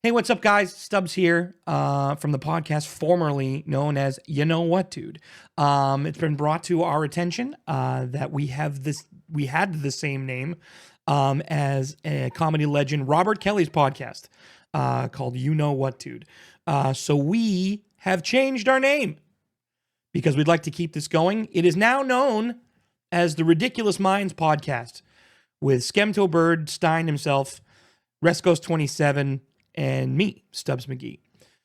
Hey, what's up, guys? Stubbs here from the podcast formerly known as You Know What, Dude. It's been brought to our attention that we had the same name as a comedy legend Robert Kelly's podcast called You Know What, Dude. So we have changed our name because we'd like to keep this going. It is now known as the Ridiculous Minds podcast with Skemto Bird, Stein himself, Rescos 27, and me, Stubbs McGee.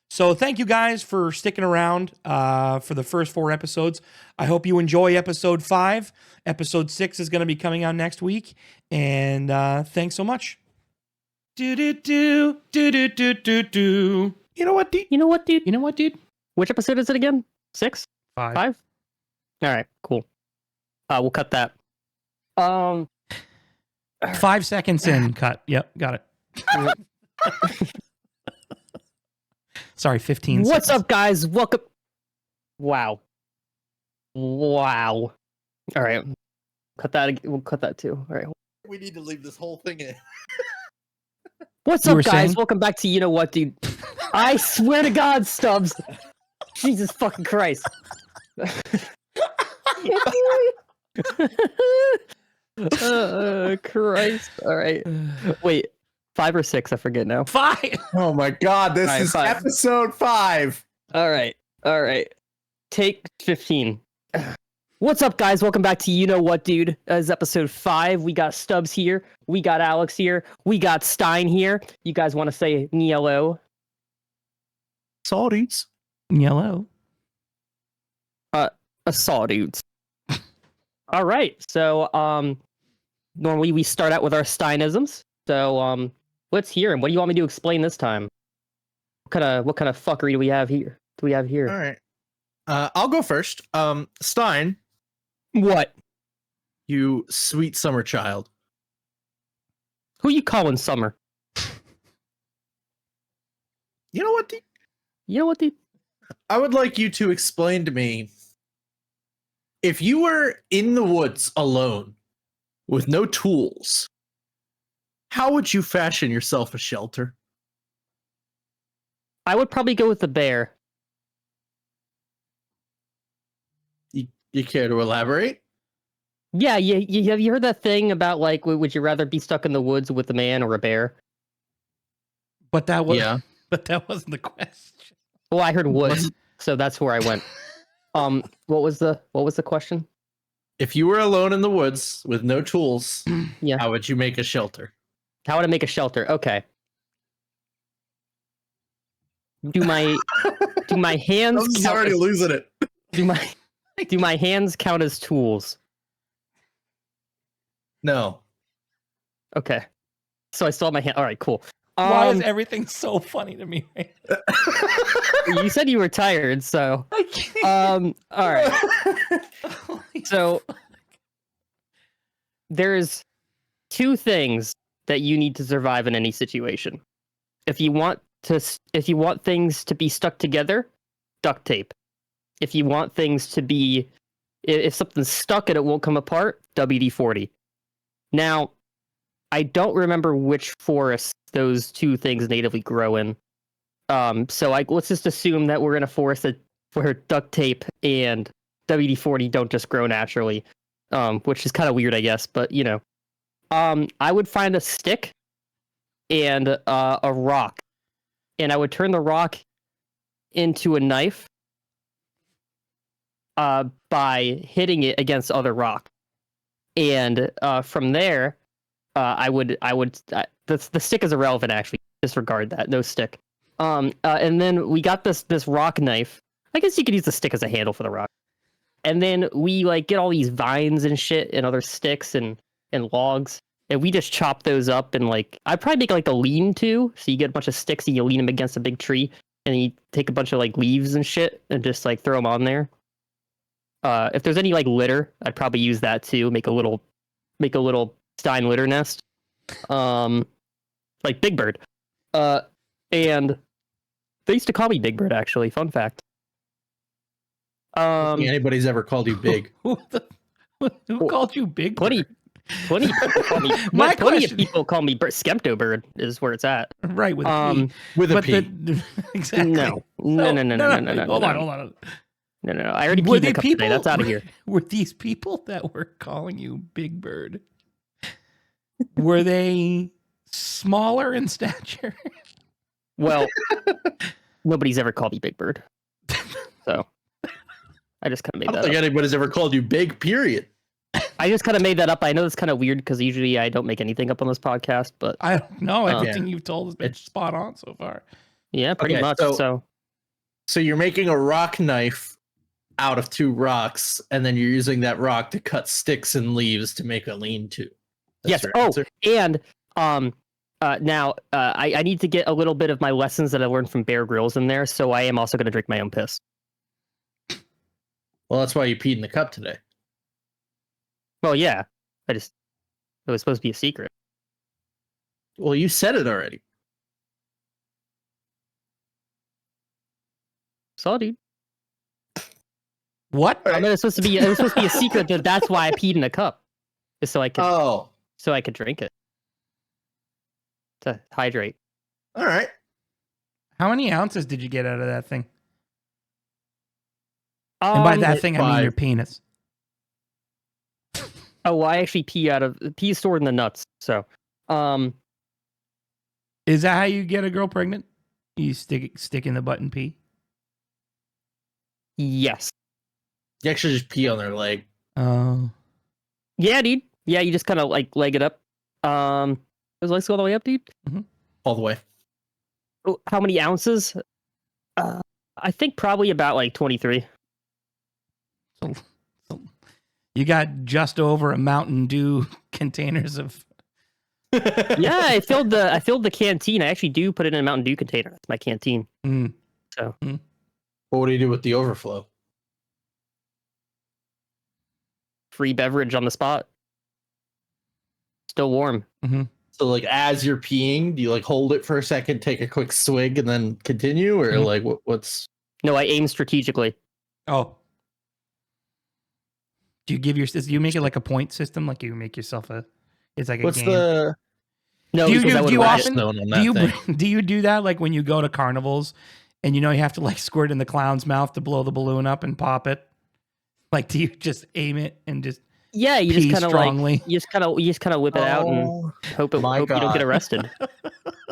So thank you guys for sticking around for the first 4 episodes. I hope you enjoy episode 5. Episode 6 is going to be coming out next week. And thanks so much. Do-do-do, do-do-do-do-do. You know what, dude? You know what, dude? You know what, dude? Which episode is it again? 6? 5. 5? All right, cool. We'll cut that. 5 seconds in, cut. Yep, got it. Sorry, 15 What's seconds. up, guys? Welcome. Wow. All right. Cut that. We'll cut that too. All right. We need to leave this whole thing in. What's You up, were guys? saying? Welcome back to You Know What, Dude. I swear to God, Stubbs. Jesus fucking Christ. Christ. All right. Wait. 5 or 6? I forget now. 5. Oh my god, this Alright, is 5. episode 5. All right. Take 15. What's up, guys? Welcome back to You Know What, Dude. It's episode 5. We got Stubbs here. We got Alex here. We got Stein here. You guys want to say hello? Sorries. Yellow. Assault dudes. All right. So, normally we start out with our Steinisms. So, let's hear him. What do you want me to explain this time? What kind of fuckery do we have here? All right. I'll go first. Stein, What? you sweet summer child. Who you calling Summer? You know what, dude? You know what, dude? I would like you to explain to me, if you were in the woods alone with no tools, how would you fashion yourself a shelter? I would probably go with the bear. You care to elaborate? Yeah, have you heard that thing about, like, would you rather be stuck in the woods with a man or a bear? But that was Yeah. but that wasn't the question. Well, I heard woods, so that's where I went. What was the question? If you were alone in the woods with no tools, Yeah. how would you make a shelter? How would I make a shelter? Okay. Do my hands I'm count already as, losing it. do my hands count as tools? No. Okay. So I still have my hand. All right, cool. Why is everything so funny to me right now? You said you were tired, so I can't. all right. Holy So there's 2 things that you need to survive in any situation. If you want things to be stuck together, duct tape. If you want things to be, if something's stuck and it won't come apart, WD-40. Now, I don't remember which forest those 2 things natively grow in. So let's just assume that we're in a forest where duct tape and WD-40 don't just grow naturally, which is kind of weird, I guess. But you know, I would find a stick and a rock, and I would turn the rock into a knife by hitting it against other rock, and from there, the stick is irrelevant, actually. Disregard that. No stick. And then we got this rock knife. I guess you could use the stick as a handle for the rock. And then we like get all these vines and shit and other sticks and logs, and we just chop those up, and like I'd probably make like a lean-to, so you get a bunch of sticks and you lean them against a big tree, and you take a bunch of like leaves and shit and just like throw them on there. If there's any like litter, I'd probably use that too. Make a little Stein litter nest. Like Big Bird. And they used to call me Big Bird, actually. Fun fact. I don't think anybody's ever called you big. Who called you Big Plenty, Bird? Plenty of people call me. My plenty question- of people call me Skepto Bird is where it's at. Right with a Um, P. With a But P. exactly. No, no, no, no, no, no, no, Hold no, on, no. hold on. No, no, no. I already Were peed in they a cup today. That's out of here. Were these people that were calling you Big Bird? Were they smaller in stature? Well, nobody's ever called me Big Bird, so I just kind of I made don't that think up. anybody's ever called you big, period. I just kind of made that up. I know it's kind of weird because usually I don't make anything up on this podcast, but I don't know. Oh. Everything you've told has been spot on so far. yeah, pretty Okay, much. so- So So you're making a rock knife out of 2 rocks, and then you're using that rock to cut sticks and leaves to make a lean-to. yes. your Oh, answer? and now I need to get a little bit of my lessons that I learned from Bear Grylls in there. So I am also going to drink my own piss. Well, that's why you peed in the cup today. Well, yeah. It was supposed to be a secret. Well, you said it already. So, dude. What? I mean, it was supposed to be a secret that that's why I peed in a cup, just so I could Oh, drink it to hydrate. all right. How many ounces did you get out of that thing? And by that thing, I mean 5. your penis. oh, I actually pee is stored in the nuts. So, Is that how you get a girl pregnant? You stick in the butt and pee? yes, You actually just pee on their leg. Oh. yeah, dude. Yeah, you just kind of like leg it up. Those legs go all the way up, dude. All the way. Oh, how many ounces? I think probably about like 23. You got just over a Mountain Dew containers of. Yeah, I filled the canteen. I actually do put it in a Mountain Dew container. That's my canteen. Mm. So What do you do with the overflow? free beverage on the spot. Still warm. So, like, as you're peeing, do you like hold it for a second, take a quick swig, and then continue, or Mhm. like what's? No, I aim strategically. Oh. Do you give do you make it like a point system? Like you make yourself a. It's like a What's game. the No, Do you because I do would you watch often- known on do that you thing? do you do that like when you go to carnivals, and you have to like squirt in the clown's mouth to blow the balloon up and pop it? Like, do you just aim it and just Yeah, you pee just kind of like strongly? you just kind of whip it out and Oh, hope my you don't God. get arrested.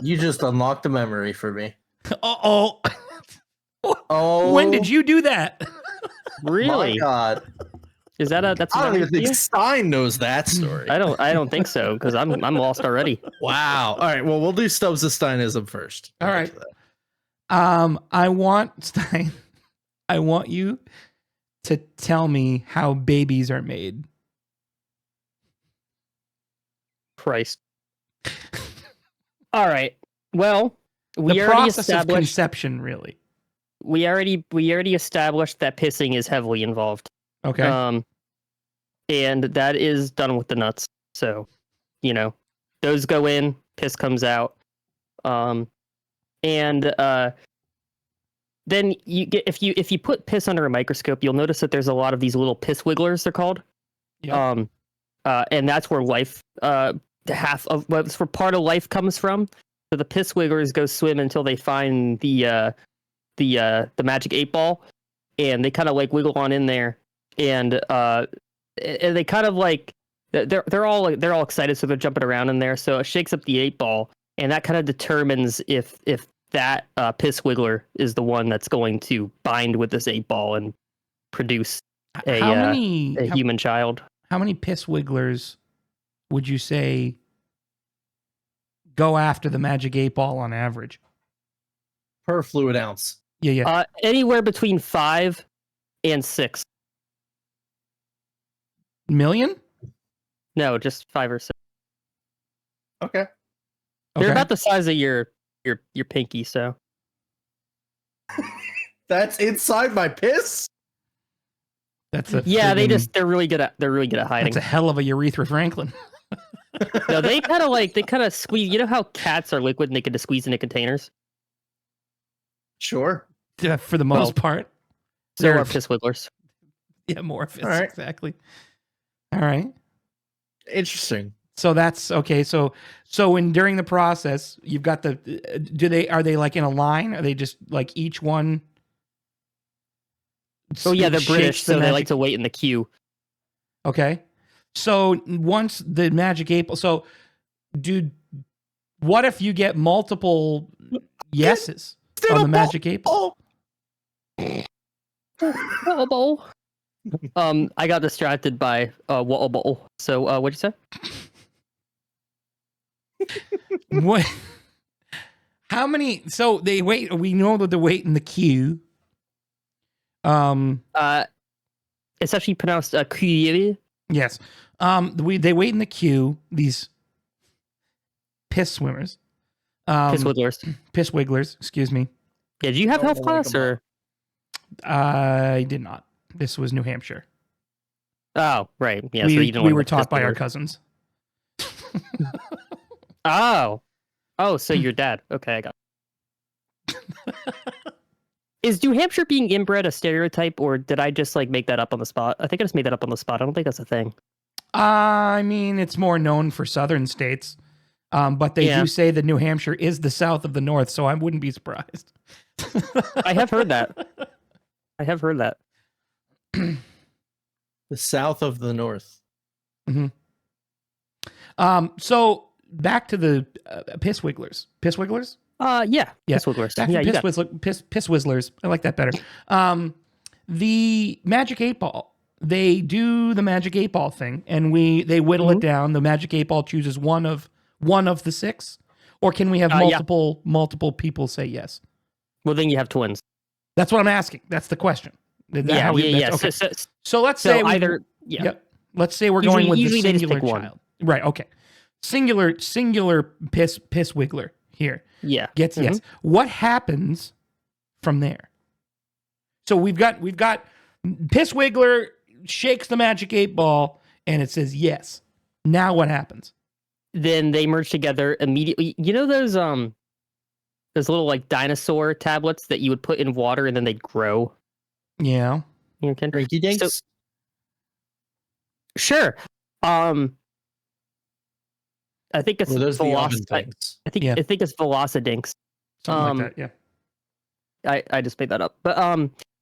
you just unlocked a memory for me. Oh, Oh, when did you do that? Really? My God, Is that that's a I don't memory even for think you? Stein knows that story. I don't think so because I'm lost already. Wow. All right. Well, we'll do Stubbs of Steinism first. All We'll right. get to that. I want Stein. I want you to tell me how babies are made. Christ. All right. Well, The we already process of established conception, really. we already established that pissing is heavily involved. Okay. And that is done with the nuts. So, those go in, piss comes out. Then you get if you put piss under a microscope, you'll notice that there's a lot of these little piss wigglers, they're called. Yep. And that's where life half of what's where part of life comes from. So the piss wigglers go swim until they find the magic 8-ball, and they kind of like wiggle on in there, and they kind of like they're all excited, so they're jumping around in there. So it shakes up the 8-ball, and that kind of determines if that piss wiggler is the one that's going to bind with this 8-ball and produce a human child. How many piss wigglers would you say go after the magic 8-ball on average? Per fluid ounce. Yeah. Anywhere between 5 and 6. Million? No, just 5 or 6. Okay. They're Okay. about the size of your pinky, so That's inside my piss. That's a yeah, friggin- they're really good at hiding. That's a hell of a urethra Franklin. No, they kind of squeeze. You know how cats are liquid and they can just squeeze into containers? Sure. Yeah, for the most part. So They're- are piss wigglers. Yeah, Morpheus. All right. Exactly. All right. Interesting. So that's okay. So when during the process, you've got the are they like in a line? Are they just like each one? Oh yeah, they're shakes British, the so they like magic- to wait in the queue. Okay. So once the magic 8 ball, so dude, what if you get multiple yeses on the magic 8 ball? Oh. I got distracted by Wobble. So what'd you say? What? How many? So they wait. We know that they wait in the queue. It's actually pronounced queue. Yes. They wait in the queue. These piss swimmers. Piss wigglers. Piss wigglers. Excuse me. Yeah, do you have Don't health like class them all. or? I did not. This was New Hampshire. Oh, right. Yeah, so we you didn't we learn were the taught piss by our wigglers. cousins. Oh, so your dad. Okay, I got it. Is New Hampshire being inbred a stereotype, or did I just like make that up on the spot? I think I just made that up on the spot. I don't think that's a thing. I mean, it's more known for southern states, but they Yeah. do say that New Hampshire is the south of the north, so I wouldn't be surprised. I have heard that. I have heard that. The south of the north. So back to the piss wigglers. Piss wigglers? Yeah. Yeah. Piss wigglers. Back Yeah, to you piss, got it. piss whisttlers. I like that better. The Magic 8 Ball. They do the Magic 8 Ball thing, and they whittle it down. The Magic 8 Ball chooses one of the 6, or can we have Yeah. multiple people say yes? Well, then you have twins. That's what I'm asking. That's the question. Is that Yeah, how we- yeah. that's- Okay. So, So let's so say either yeah. Yep. Let's say we're Usually- going with usually the they just singular pick one. child. Right. Okay. Singular piss wiggler here Yeah. gets yes. What happens from there? So we've got piss wiggler shakes the Magic 8 Ball and it says yes. Now what happens? Then they merge together immediately. You know those little like dinosaur tablets that you would put in water and then they'd grow. Yeah. You know, Ken? Rinky dinks. So- Sure. I think it's Were those the oven Veloc- things? I think Yeah. I think it's Velocidinks. Something like that. Yeah. I just made that up. But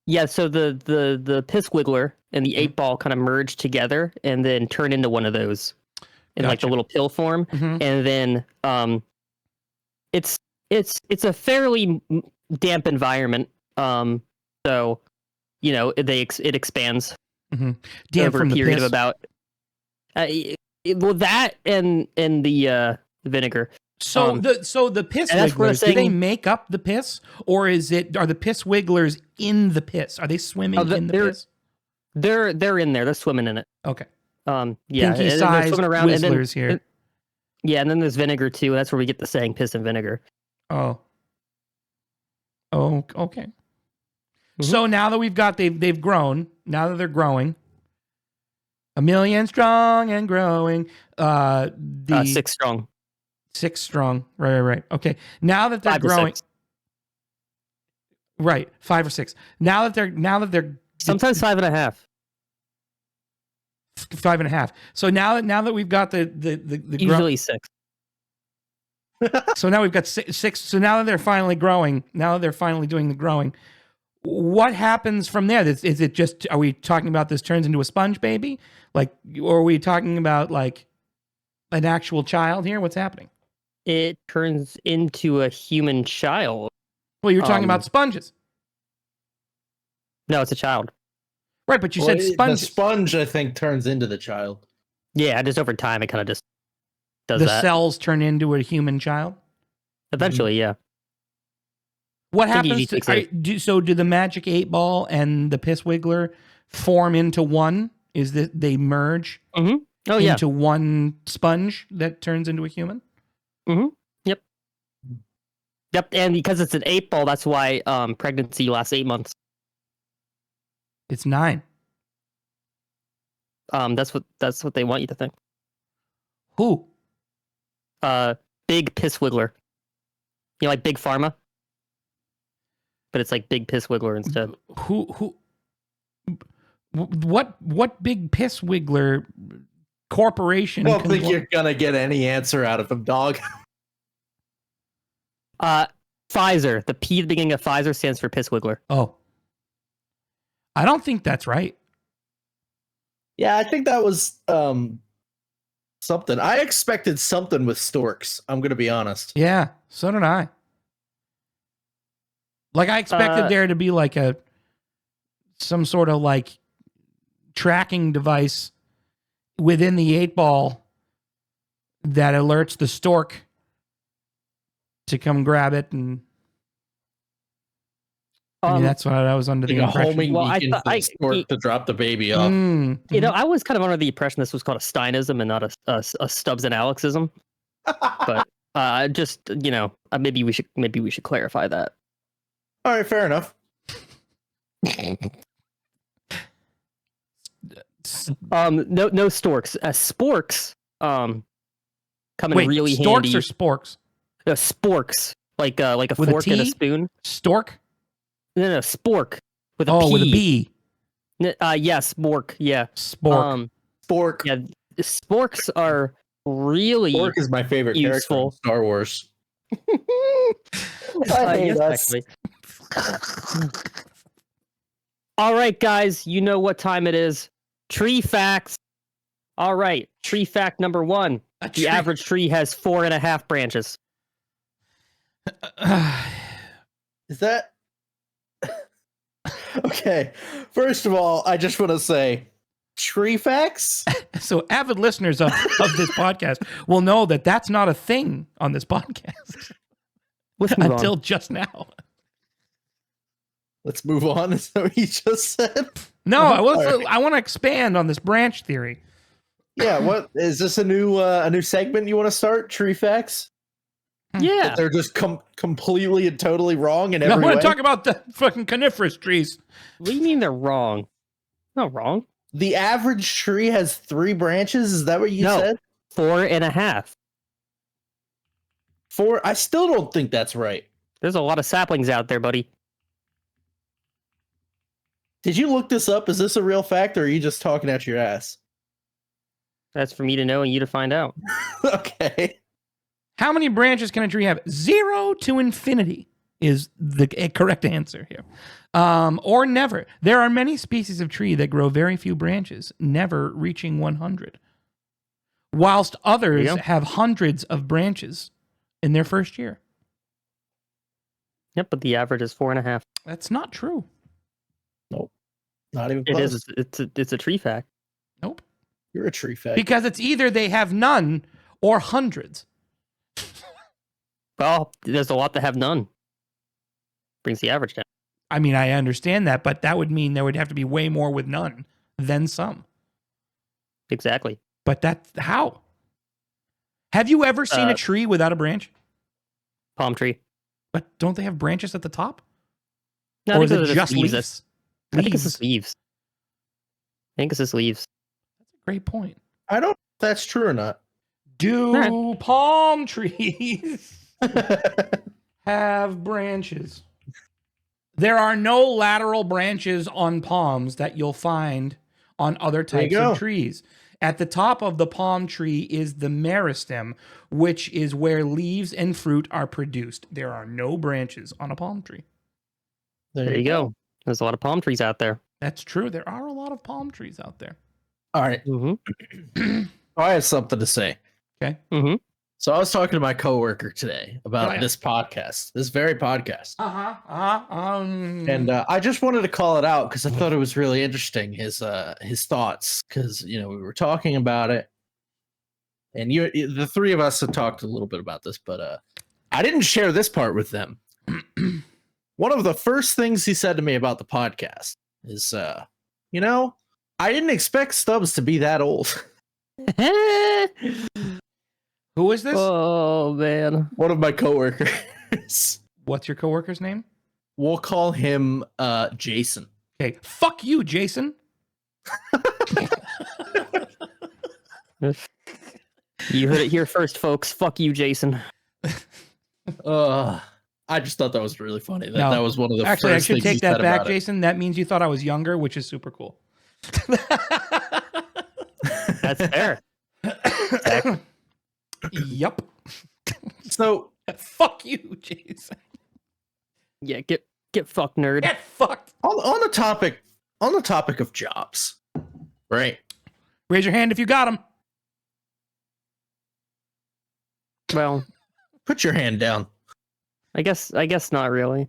yeah, so the piss wiggler and the 8 Ball kind of merge together and then turn into one of those in like the Gotcha. little pill form. Mhm. And then it's a fairly damp environment. So it expands Damn over a from the period piss. of about well, that and the vinegar. So the piss and that's what I'm wigglers, do they saying- make up the piss, or are the piss wigglers in the piss? Are they swimming in the they're- piss? They're in there. They're swimming in it. Okay. Yeah, Pinky and then they're sized swimming around. And then, Whistlers here. yeah, and then there's vinegar too. That's where we get the saying "piss and vinegar." Oh, okay. Mhm. So now that they've grown. Now that they're growing, 1,000,000 strong and growing. The 6 strong. 6 strong. Right. Okay. Now that they're 5 to growing, 6. right? 5 or 6. Now that they're Sometimes 5.5. 5.5. So now that we've got the Usually 6. so now we've got 6. So now that they're finally growing, now that they're finally doing the growing, what happens from there? Is it just? Are we talking about this turns into a sponge baby, like, or are we talking about like an actual child here? What's happening? It turns into a human child. Well, you're talking Um, about sponges, No, it's a child. right? But you Well, said the sponges. sponge, I think, turns into the child. Yeah, just over time, it kind of just does The that. cells turn into a human child. Eventually, yeah. What I think happens? he takes it. Do the Magic 8 Ball and the Piss Wiggler form into one? Is that they merge Oh yeah. into one sponge that turns into a human? Yep. And because it's an 8 ball, that's why pregnancy lasts 8 months. It's 9. That's what they want you to think. Who? Big piss wiggler. You know, like Big Pharma, but it's like Big Piss Wiggler instead. Who what big piss wiggler corporation. I don't think you're gonna get any answer out of him, dog. Pfizer. The P at the beginning of Pfizer stands for piss wiggler. Oh, I don't think that's right. Yeah, I think that was something. I expected something with storks. I'm gonna be honest. Yeah, so did I. Like I expected there to be like some sort of like tracking device within the 8-ball that alerts the stork to come grab it, and I mean, that's what I was under the Like a impression. homing Well, beacon for the stork to drop the baby off. You know, I was kind of under the impression this was called a Steinism and not a Stubbs and Alexism. But just maybe we should clarify that. All right, fair enough. No storks. Sporks come in Wait, really storks handy. or sporks? Sporks, like a With a fork and a T? spoon. Stork? No, spork with a P. Oh, with a B. Yeah, spork. Yeah. Spork. Spork. Yeah, sporks are really Spork is my favorite character useful. in Star Wars. Yes, actually. All right, guys, you know what time it is. Tree facts. All right, tree fact number 1. The average tree has 4.5 branches. Is that okay? First of all, I just want to say, tree facts. So avid listeners of this podcast will know that that's not a thing on this podcast Let's move until on. just now. Let's move on. Is that what you just said? No, All I want to expand on this branch theory. Yeah. What is this? A new segment you want to start? Tree facts. Yeah. They're just completely and totally wrong in No, I every want way. to talk about the fucking coniferous trees. What do you mean they're wrong? Not wrong. The average tree has 3 branches. Is that what you No. said? 4.5. 4. I still don't think that's right. There's a lot of saplings out there, buddy. Did you look this up? Is this a real fact, or are you just talking out your ass? That's for me to know and you to find out. Okay. How many branches can a tree have? 0 to infinity is the correct answer here. Or never. There are many species of tree that grow very few branches, never reaching 100. Whilst others There you go. have hundreds of branches in their first year. Yep, but the average is 4.5. That's not true. Not even It close. is. It's a tree fact. Nope. You're a tree fact. Because it's either they have none or hundreds. Well, there's a lot that have none. Brings the average down. I mean, I understand that, but that would mean there would have to be way more with none than some. Exactly. But that's how? Have you ever seen a Uh, tree without a branch? Palm tree. But don't they have branches at the top? No, I Or think is it it's just leaves. leaves? I think it's Leaves. just leaves. I think it's just leaves. That's a great point. I don't know if that's true or not. Do palm trees have branches? There are no lateral branches on palms that you'll find on other There you types go. of trees. At the top of the palm tree is the meristem, which is where leaves and fruit are produced. There are no branches on a palm tree. There you go. There's a lot of palm trees out there. That's true. There are a lot of palm trees out there. All right. Mm-hmm. I have something to say. Okay. Mm-hmm. So I was talking to my coworker today about Oh, yeah. this podcast, this very podcast. And And I just wanted to call it out because I thought it was really interesting, his thoughts, because we were talking about it, and the 3 of us had talked a little bit about this, but I didn't share this part with them. One of the first things he said to me about the podcast is, I didn't expect Stubbs to be that old. who is this? Oh man. One of my coworkers. What's your coworker's name? We'll call him Jason. Okay. Fuck you, Jason. You heard it here first, folks. Fuck you, Jason. I just thought that was really funny. No. That was one of the Actually, I first should things he take that said back, about it. Jason. That means you thought I was younger, which is super cool. That's fair. fact. Yep. So Fuck you, Jason. Yeah, get fucked, nerd. Get fucked. on the topic of jobs, right? Raise your hand if you got him. Well, Put your hand down. I guess not really.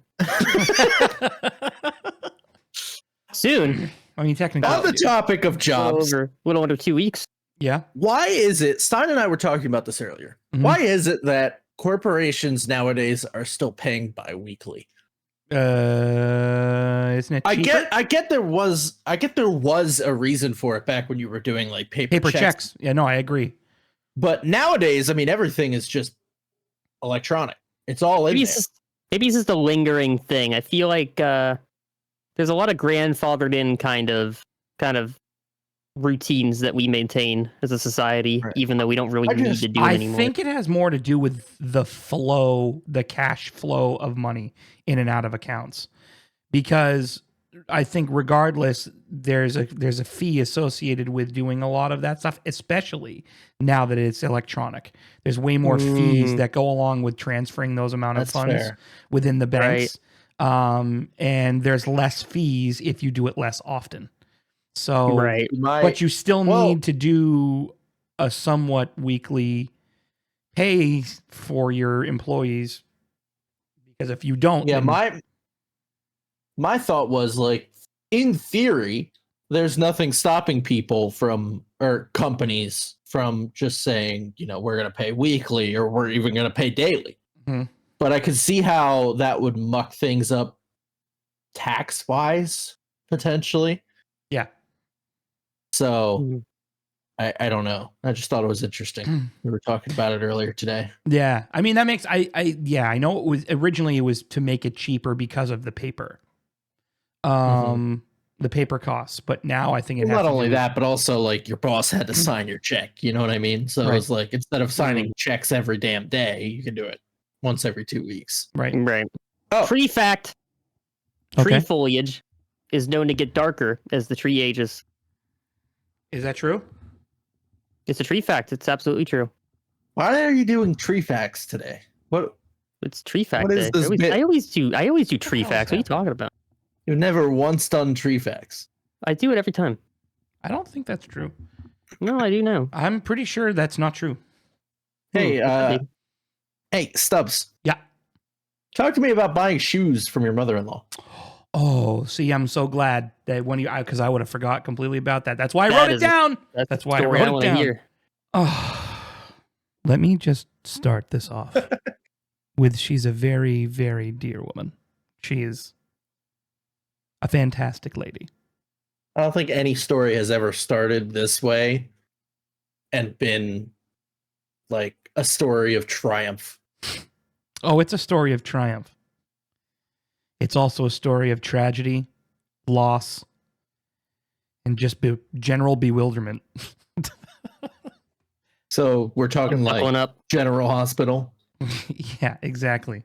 Soon. I mean, technically. On the topic of jobs, Little under 2 weeks. Yeah. why is it, Stein and I were talking about this earlier, Mhm. why is it that corporations nowadays are still paying bi-weekly? Isn't it cheaper? I get there was a reason for it back when you were doing like Paper checks. Yeah, no, I agree. But nowadays, I mean, everything is just electronic. It's all in Maybe there. maybe it's just a lingering thing. I feel like there's a lot of grandfathered in kind of routines that we maintain as a society, Right. even though we don't really I need just- to do it I anymore. think it has more to do with the cash flow of money in and out of accounts. Because I think regardless, there's a fee associated with doing a lot of that stuff, especially now that it's electronic. There's way more fees Mm. that go along with transferring those amount of That's funds fair. within the banks. And there's less fees if you do it less often. So Right. but you still well- need to do a somewhat weekly pay for your employees, because if you don't, Yeah, then- my thought was like, in theory, there's nothing stopping people from, or companies from, just saying, you know, we're going to pay weekly or we're even going to pay daily. Mhm. But I could see how that would muck things up tax wise, potentially. Yeah. So Mhm. I don't know. I just thought it was interesting. We were talking about it earlier today. Yeah, I mean that makes I know it was originally it was to make it cheaper because of the paper, the paper costs, but now I think it Well, has not to do only with- that, but also like your boss had to sign your check. You know what I mean? So Right. it's like, instead of signing checks every damn day, you can do it once every 2 weeks. right? Right. Oh. Tree fact: tree Okay, foliage is known to get darker as the tree ages. is that true? It's a tree fact. It's absolutely true. Why are you doing tree facts today? What? It's tree fact What is day. this bit? I always do tree hell is facts. What are you that? talking about? You've never once done tree facts. I do it every time. I don't think that's true. No, I do now. I'm pretty sure that's not true. Hey, Could be. hey, Stubbs. Yeah. Talk to me about buying shoes from your mother-in-law. Oh, see, I'm so glad that when you, because I would have forgot completely about that. That's why I That wrote it is- down. That's, That's the why I story wrote it wanna down. hear. Oh, let me just start this off with she's a very, very dear woman. She is a fantastic lady. I don't think any story has ever started this way and been like a story of triumph. Oh, it's a story of triumph. It's also a story of tragedy, loss, and just general bewilderment. So we're talking Up like one up. General Hospital. Yeah, exactly.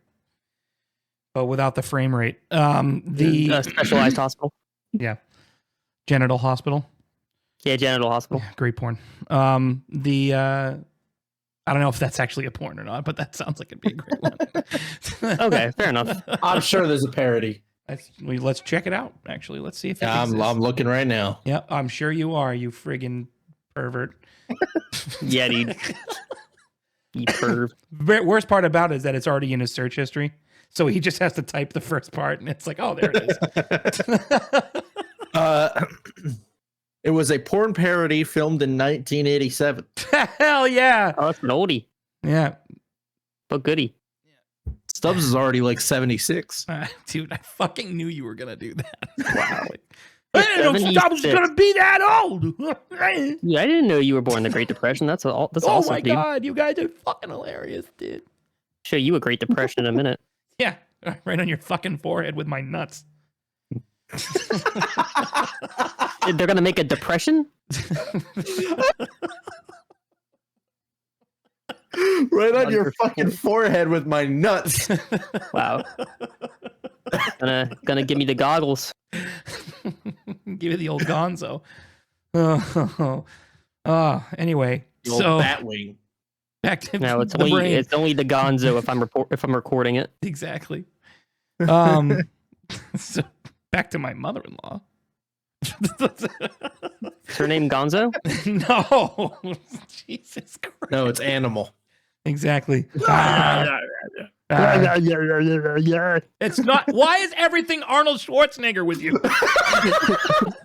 But without the frame rate. The A specialized hospital. yeah, genital hospital. Yeah, genital hospital. Yeah, great porn. I don't know if that's actually a porn or not, but that sounds like it'd be a great one. Okay, fair enough. I'm sure there's a parody. Let's check it out. Actually, let's see if it I'm exists. looking right now. Yep, I'm sure you are. You friggin' pervert. Yeah, dude. You perv. Worst part about it is that it's already in his search history, so he just has to type the first part, and it's like, oh, there it is. It was a porn parody filmed in 1987. Hell yeah, Oh, that's an oldie. yeah, But goodie. Stubbs is already like 76. dude. I fucking knew you were gonna do that. Wow. I didn't know I was 76. gonna be that old. Yeah, I didn't know you were born in the Great Depression. That's all. That's Oh awesome, my dude. god, you guys are fucking hilarious, dude. Show you a Great Depression in a minute. Yeah, right on your fucking forehead with my nuts. They're gonna make a depression. Right on your 100%. fucking forehead with my nuts. Wow. Gonna give me the goggles. Give it the old gonzo. Anyway, The old So Batwing. back to No, it's the only brain. it's only the Gonzo if I'm recording it. Exactly. So back to my mother-in-law. Is her name Gonzo? No, Jesus Christ. No, it's Animal. Exactly. Yeah. It's not. Why is everything Arnold Schwarzenegger with you?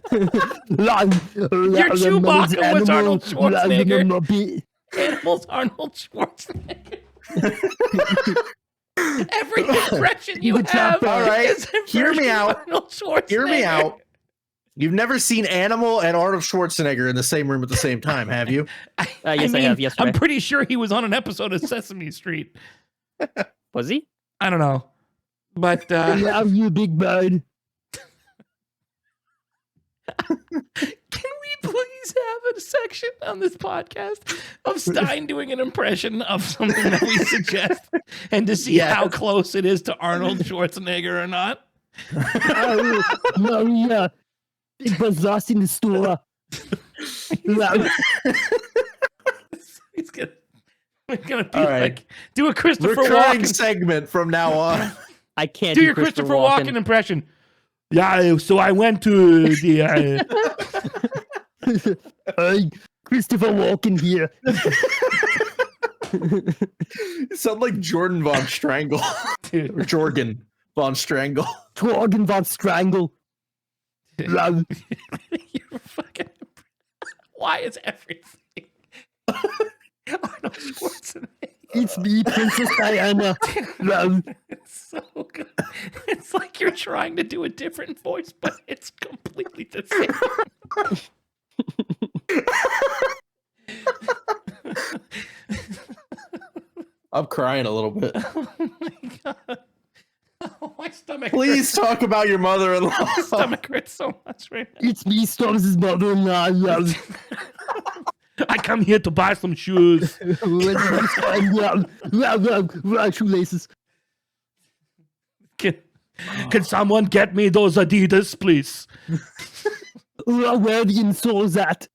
Your Chewbacca was Arnold Schwarzenegger. Animals Arnold Schwarzenegger. Every impression you have. All right, is an hear me impression of out. Arnold Schwarzenegger. Hear me out. You've never seen Animal and Arnold Schwarzenegger in the same room at the same time, have you? Yes, I have, I'm yesterday. pretty sure he was on an episode of Sesame Street. Was he? I don't know, but love you, big bird. can we please have a section on this podcast of Stein doing an impression of something that we suggest, and to see how close it is to Arnold Schwarzenegger or not? Maria, big bird's lost in the store. He's gonna. We're gonna be All right. like, do a Christopher Recurring Walken. segment from now on. I can't Do your Christopher Walken impression. Yeah, so I went to the. Hey, Christopher Walken here. You sound like Jordan Von Strangle. Dude, Or Jorgen Von Strangle. Torgen von Strangle. Love. you're fucking. Why is everything Arnold Schwarzenegger? It's me, Princess Diana. Love. It's so good. It's like you're trying to do a different voice, but it's completely the same. I'm crying a little bit. Oh my god. Oh, my stomach Please talk about your mother-in-law. hurts. My stomach hurts so much right now. It's me, Storms' mother-in-law. Love. I come here to buy some shoes. Love. Shoelaces. Can someone get me those Adidas, please? Where are the insoles at?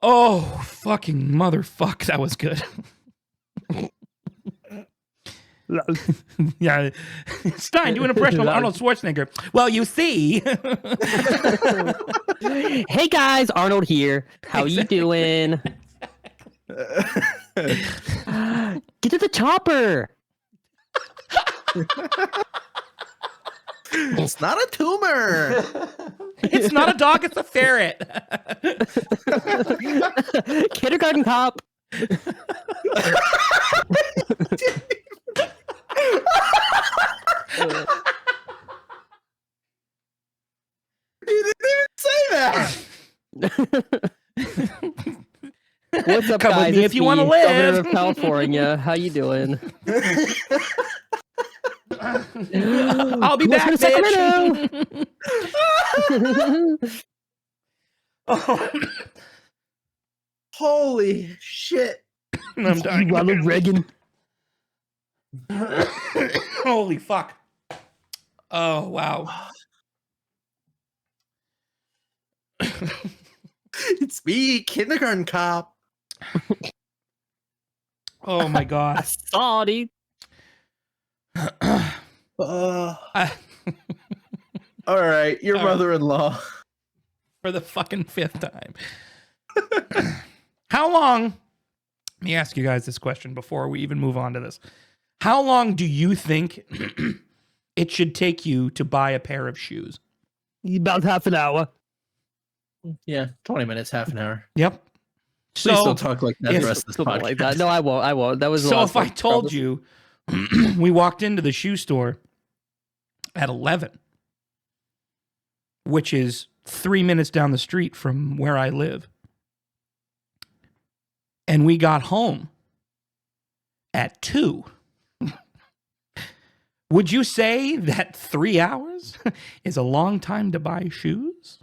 Oh, fucking motherfuck. That was good. Yeah. Stein, do an impression of Arnold Schwarzenegger. Well, you see. Hey guys, Arnold here. How you doing? Get to the chopper. It's not a tumor. It's not a dog, it's a ferret. Kindergarten cop. You didn't even say that. What's up, Come with guys? me It's if you wanna me, live. Governor of California. How you doing? I'll be back, What's in bitch. Holy shit. I'm dying. Ronald Reagan. Holy fuck. Oh, wow. It's me, kindergarten cop. Oh, my I God. saw it. All right, your All right. mother-in-law. For the fucking fifth time. How long? Let me ask you guys this question before we even move on to this. How long do you think it should take you to buy a pair of shoes? About half an hour. Yeah, 20 minutes, half an hour. Yep. Please So, don't talk like that if- the rest of this Something podcast. like that. No, I won't. I won't. That was the so last if I one, told probably. you we walked into the shoe store at 11, which is 3 minutes down the street from where I live, and we got home at 2, would you say that 3 hours is a long time to buy shoes?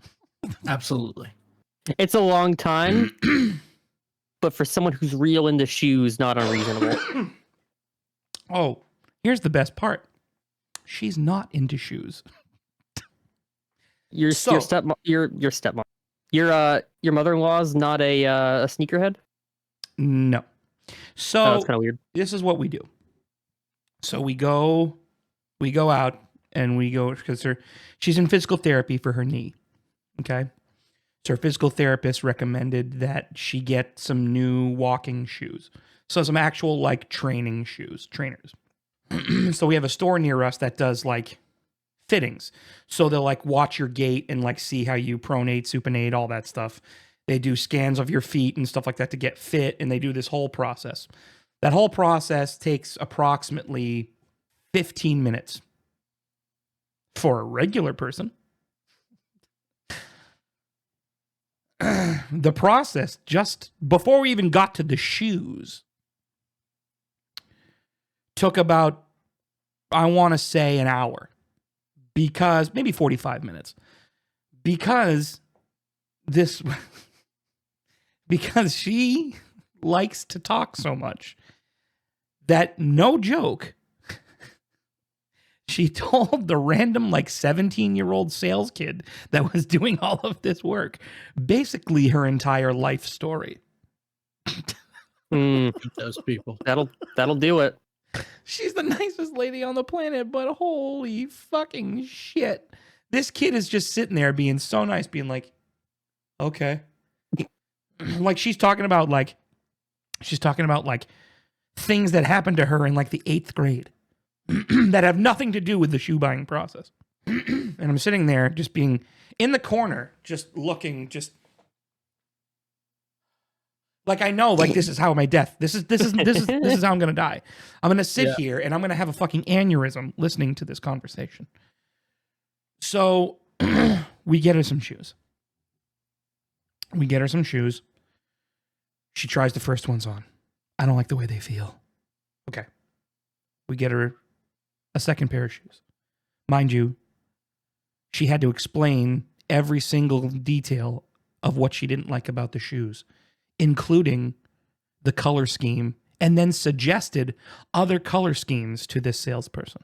Absolutely. It's a long time, but for someone who's real into shoes, not unreasonable. Oh, here's the best part. She's not into shoes. Your So- stepmom. Your mother-in-law's not a sneakerhead? No. Oh, So that's kind of weird. this is what we do. So we go out and we go because she's in physical therapy for her knee. Okay. So her physical therapist recommended that she get some new walking shoes. So some actual like training shoes, trainers. So we have a store near us that does like fittings. So they'll like watch your gait and like see how you pronate, supinate, all that stuff. They do scans of your feet and stuff like that to get fit, and they do this whole process. That whole process takes approximately 15 minutes for a regular person. The process, just before we even got to the shoes, took about, I want to say, an hour. Because, maybe 45 minutes. Because because she likes to talk so much that, no joke, she told the random like 17-year-old sales kid that was doing all of this work basically her entire life story. Those people. That'll do it. She's the nicest lady on the planet, but holy fucking shit. This kid is just sitting there being so nice, being like, okay. Like she's talking about things that happened to her in like the 8th grade that have nothing to do with the shoe buying process. And I'm sitting there just being in the corner, just looking, just like I know, like this is how my death. This is how I'm gonna die. I'm gonna sit here and I'm gonna have a fucking aneurysm listening to this conversation. So we get her some shoes. She tries the first ones on. I don't like the way they feel. Okay. We get her a second pair of shoes. Mind you, she had to explain every single detail of what she didn't like about the shoes, including the color scheme, and then suggested other color schemes to this salesperson.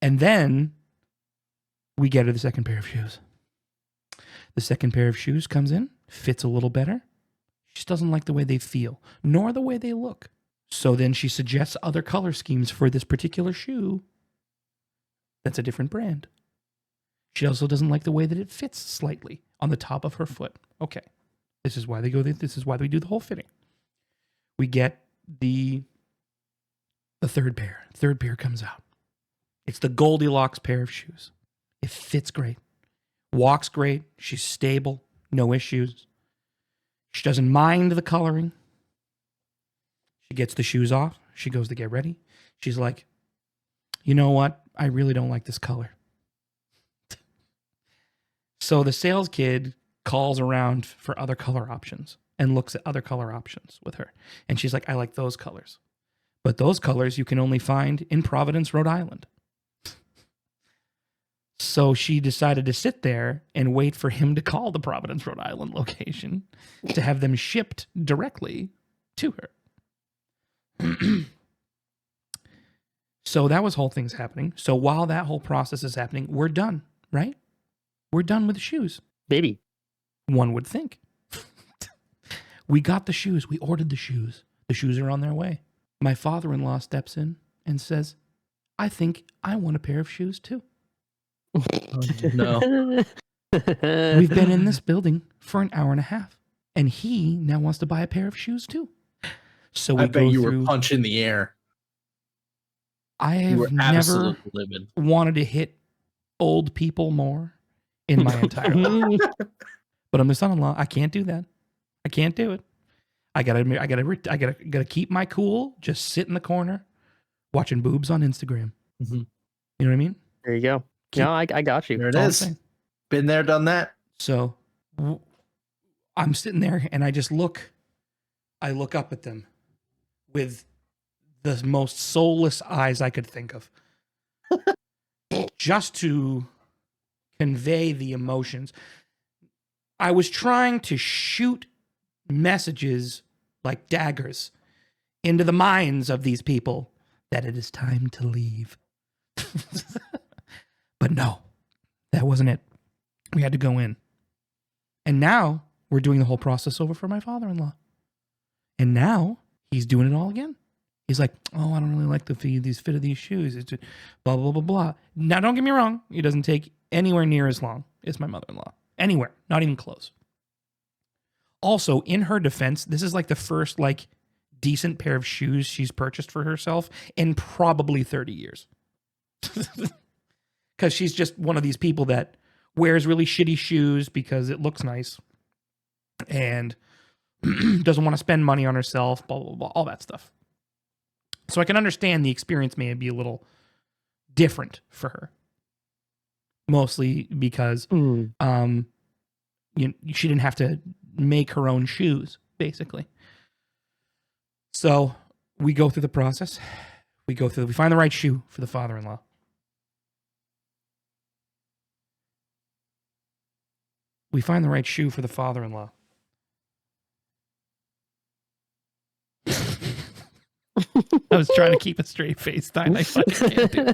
And then we get her the second pair of shoes. The second pair of shoes comes in, fits a little better. She just doesn't like the way they feel, nor the way they look. So then she suggests other color schemes for this particular shoe that's a different brand. She also doesn't like the way that it fits slightly on the top of her foot. Okay. This is why they go. This is why we do the whole fitting. We get the third pair. Third pair comes out. It's the Goldilocks pair of shoes. It fits great. Walks great. She's stable. No issues. She doesn't mind the coloring. She gets the shoes off. She goes to get ready. She's like, you know what? I really don't like this color. So the sales kid calls around for other color options and looks at other color options with her. And she's like, I like those colors. But those colors you can only find in Providence, Rhode Island. So she decided to sit there and wait for him to call the Providence, Rhode Island location to have them shipped directly to her. So that was whole things happening. So while that whole process is happening, we're done, right? We're done with the shoes. Baby. One would think. We got the shoes. We ordered the shoes. The shoes are on their way. My father-in-law steps in and says, I think I want a pair of shoes too. Oh, no. We've been in this building for an hour and a half, and he now wants to buy a pair of shoes too. So we I bet go you through, were punching the air. I You were have never absolutely livid. wanted to hit old people more in my entire life. But I'm the son-in-law. I can't do that. I can't do it. I gotta keep my cool. Just sit in the corner, watching boobs on Instagram. Mm-hmm. You know what I mean? There you go. No, I got you. There it That's all I'm is. saying. Been there, done that. So I'm sitting there and I just look. I look up at them with the most soulless eyes I could think of, just to convey the emotions. I was trying to shoot messages like daggers into the minds of these people that it is time to leave. But no, that wasn't it. We had to go in. And now we're doing the whole process over for my father-in-law. And now he's doing it all again. He's like, oh, I don't really like the fit of these shoes. It's just blah, blah, blah, blah. Now, don't get me wrong. It doesn't take anywhere near as long as my mother-in-law. Anywhere. Not even close. Also, in her defense, this is like the first like decent pair of shoes she's purchased for herself in probably 30 years. Because she's just one of these people that wears really shitty shoes because it looks nice and doesn't want to spend money on herself, blah, blah, blah, all that stuff. So I can understand the experience may be a little different for her. Mostly because she didn't have to make her own shoes, basically. So we go through the process. We find the right shoe for the father-in-law. We find the right shoe for the father-in-law. I was trying to keep a straight face. I fucking can't do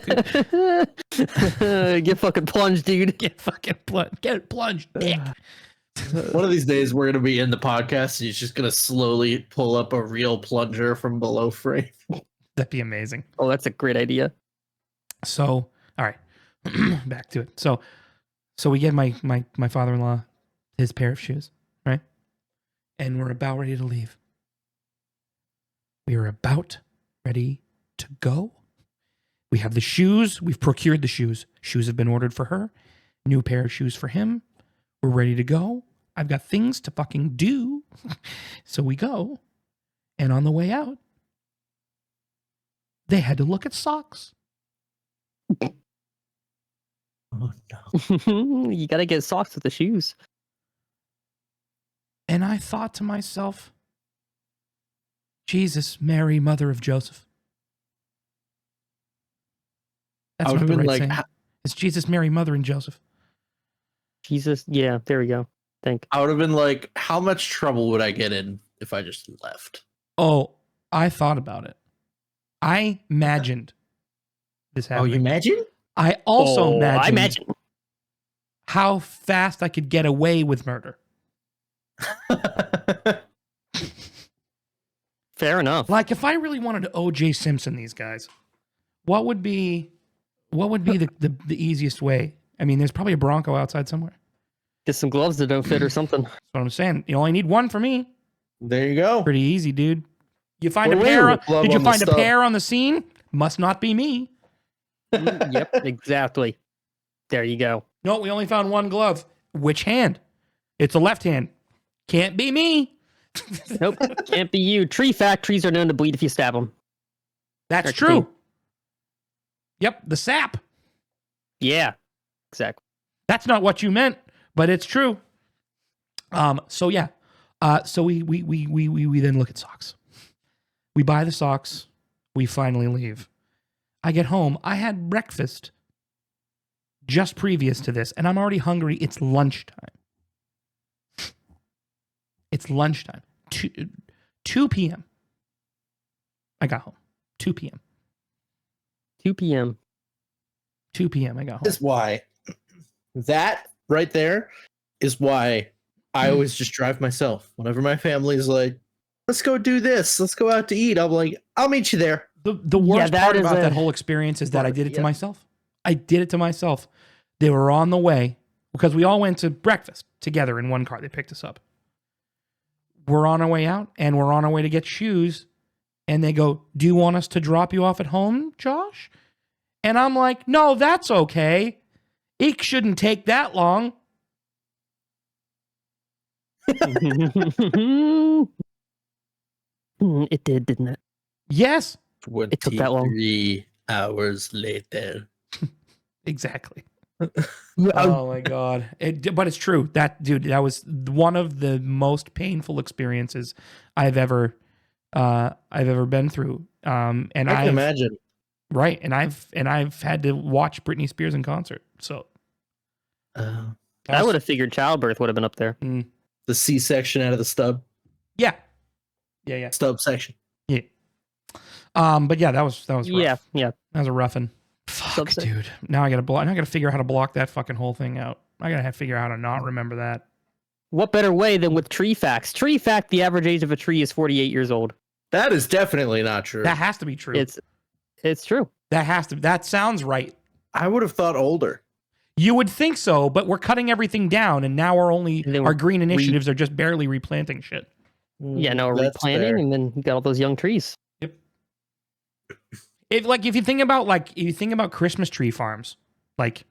it. Get fucking plunged, dude. Get fucking plunged. Get plunged, dick. One of these days, we're going to be in the podcast and he's just going to slowly pull up a real plunger from below frame. That'd be amazing. Oh, that's a great idea. So, all right. Back to it. So we get my father-in-law his pair of shoes, right? And we're about ready to leave. We are about ready to go. We have the shoes. We've procured the shoes. Shoes have been ordered for her. New pair of shoes for him. We're ready to go. I've got things to fucking do. So we go. And on the way out, they had to look at socks. Oh, no. You gotta get socks with the shoes. And I thought to myself, Jesus, Mary, Mother of Joseph. That's I would not have the been right like, saying. It's Jesus, Mary, Mother, and Joseph. Jesus, yeah, there we go. Think. I would have been like, how much trouble would I get in if I just left? Oh, I thought about it. I imagined this Oh, happening. you imagine? I also imagined I imagine. how fast I could get away with murder. Fair enough. Like if I really wanted to O.J. Simpson these guys, what would be the easiest way? I mean, there's probably a Bronco outside somewhere. Get some gloves that don't fit or something. That's what I'm saying. You only need one for me. There you go. Pretty easy, dude. You find Well, a pair. glove Did you on the find a stub. pair on the scene? Must not be me. Yep, exactly. There you go. No, we only found one glove. Which hand? It's a left hand. Can't be me. Nope, can't be you. Tree factories are known to bleed if you stab them. That's Correct, true. Steve. Yep, the sap. Yeah, exactly. That's not what you meant, but it's true. So yeah. So we then look at socks. We buy the socks. We finally leave. I get home. I had breakfast just previous to this, and I'm already hungry. It's lunchtime. It's lunchtime. 2 p.m. I got home. 2 p.m. 2 p.m. 2 p.m. I got home. That's why. That right there is why I always just drive myself. Whenever my family's like, let's go do this, let's go out to eat, I'm like, I'll meet you there. The worst that part is about a- that whole experience is that I did it to Yep. myself. I did it to myself. They were on the way because we all went to breakfast together in one car. They picked us up. We're on our way out and we're on our way to get shoes. And they go, do you want us to drop you off at home, Josh? And I'm like, no, that's okay. It shouldn't take that long. It did, didn't it? Yes, It took that long. 23 hours later. exactly. Oh my god! But it's true. That dude, that was one of the most painful experiences I've ever been through. And I can imagine. right, and I've had to watch Britney Spears in concert. So I would have figured childbirth would have been up there. The C-section out of the stub yeah. stub section. But yeah, that was rough. Yeah, yeah. That was a roughin'. Fuck, Subset. dude. Now I gotta figure out how to block that fucking whole thing out. I gotta figure out how to not remember that. What better way than with tree facts? Tree fact: the average age of a tree is 48 years old. That is definitely not true. That has to be true. It's true. That sounds right. I would have thought older. You would think so, but we're cutting everything down, and now And then our green initiatives are just barely replanting shit. Yeah, no, That's replanting, fair. and then you got all those young trees. If you think about Christmas tree farms, like,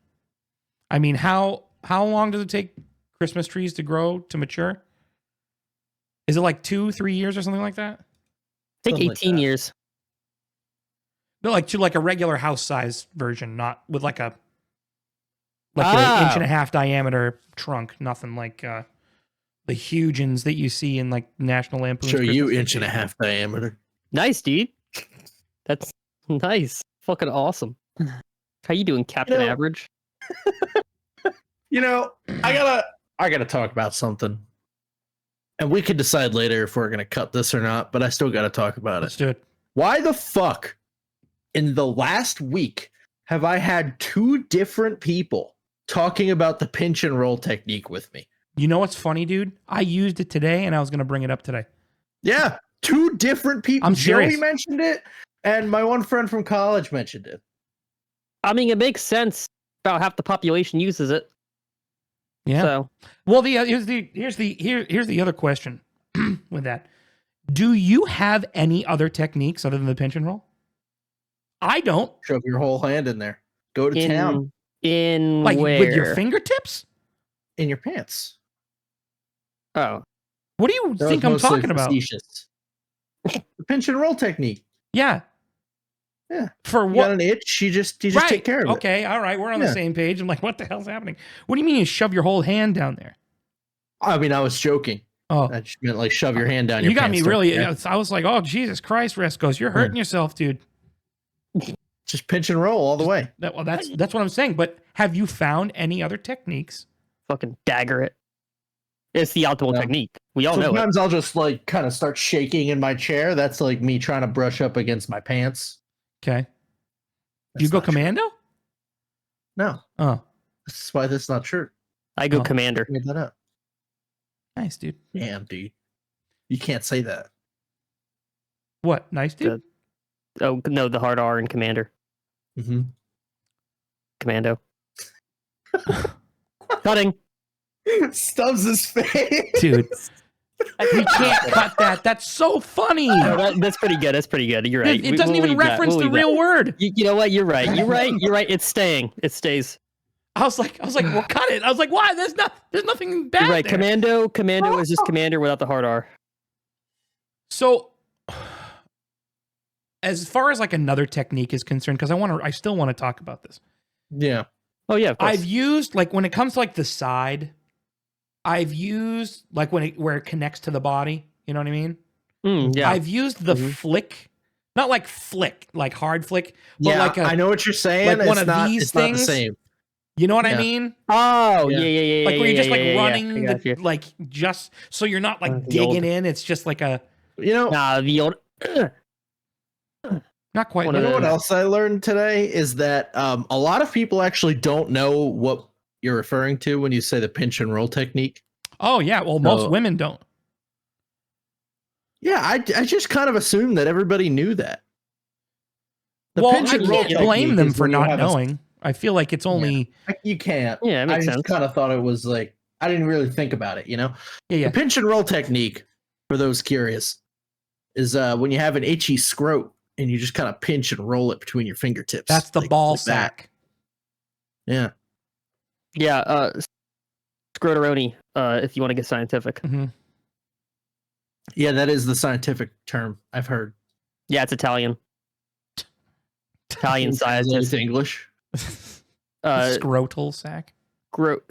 I mean, how long does it take Christmas trees to grow to mature? Is it like 2-3 years or something like that? Take Something like 18 that. years. No, like to like a regular house size version, not with like an inch and a half diameter trunk. Nothing like the huge ones that you see in like National Lampoon's Show you Christmas inch and a Vacation. half diameter. Nice, dude. That's nice. Fucking awesome. How you doing, Captain You know- Average? You know, I gotta talk about something. And we could decide later if we're gonna cut this or not, but I still gotta talk about Let's it. do it. Why the fuck in the last week have I had 2 different people talking about the pinch and roll technique with me? You know what's funny, dude? I used it today, and I was gonna bring it up today. Yeah, 2 different people. I'm Joey serious. mentioned it, and my one friend from college mentioned it. I mean, it makes sense. About half the population uses it. Yeah. So Well, here's the other question with that. Do you have any other techniques other than the pinch and roll? I don't. Shove your whole hand in there. Go to town in Like where? with your fingertips? in your pants. Oh, What do you That think was I'm mostly talking about? facetious. The pinch and roll technique. Yeah. Yeah. For You what? got an itch, you just Right. take care of it. Okay. All right. We're on the Yeah. same page. I'm like, what the hell's happening? What do you mean you shove your whole hand down there? I mean, I was joking. Oh, I just meant like shove your hand down your you got pants. me don't really. you? I was like, oh, Jesus Christ, Rescos, you're hurting yourself, dude. Just pinch and roll all the way. That's what I'm saying. But have you found any other techniques? fucking dagger it. It's the optimal No. technique. We all know it. Sometimes I'll just like kind of start shaking in my chair. That's like me trying to brush up against my pants. Okay. That's You go not true. commando? No, Oh, that's why that's not true. I go Oh. commander. I made that up. nice, dude. Damn, dude. You can't say that. What? Nice, dude. Oh no, the hard R in commander. Mm-hmm. Commando. Cutting. Stubs his face. Dude, we can't cut that. That's so funny. No, that's pretty good. That's pretty good. You're right. It doesn't even reference the real word. You know what? You're right. You're right. You're right. It's staying. It stays. I was like, well, cut it. I was like, why? There's nothing bad You're right. there. Commando is just commander without the hard R. So, as far as like another technique is concerned, because I still want to talk about this. Yeah. Oh yeah, of course. I've used like when it comes to like the side, I've used like where it connects to the body. You know what I mean? Yeah. I've used the Mhm. flick, not like flick, like hard flick, but Yeah, like I know what you're saying. like one it's of not, these it's not the things. same. You know what I Yeah. mean? Oh Yeah. yeah. Like where you're just like yeah, running, I got you. like just so you're not like The old- digging in. It's just like a You know, Nah, the old. not quite. One you of know what the- else I learned today is that a lot of people actually don't know what you're referring to when you say the pinch and roll technique. Oh yeah, well most So- women don't. Yeah, I just kind of assumed that everybody knew that. The Well, pinch I and roll can't blame technique them is for when you not have a- knowing. I feel like it's only You can't. Yeah, it I makes just sense. kind of thought it was like I didn't really think about it. You know, yeah. the pinch and roll technique for those curious is when you have an itchy scrot and you just kind of pinch and roll it between your fingertips. That's the like- ball like that. sack. Yeah. Yeah. Scrotaroni. If you want to get scientific. hmm Yeah, that is the scientific term I've heard. Yeah, it's Italian. Italian Translated scientist. to English. Scrotal sack. Scrot.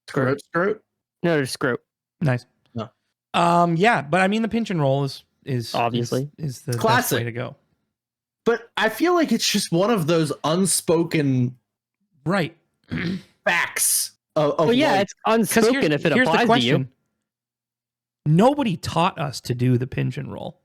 Scrot. No, there's scrot. Nice. No. Yeah, but I mean the pinch and roll is Obviously. is the best Classic. way to go. But I feel like it's just one of those unspoken Right. facts of Well, yeah, life. it's unspoken if it applies to you. Nobody taught us to do the pinch and roll.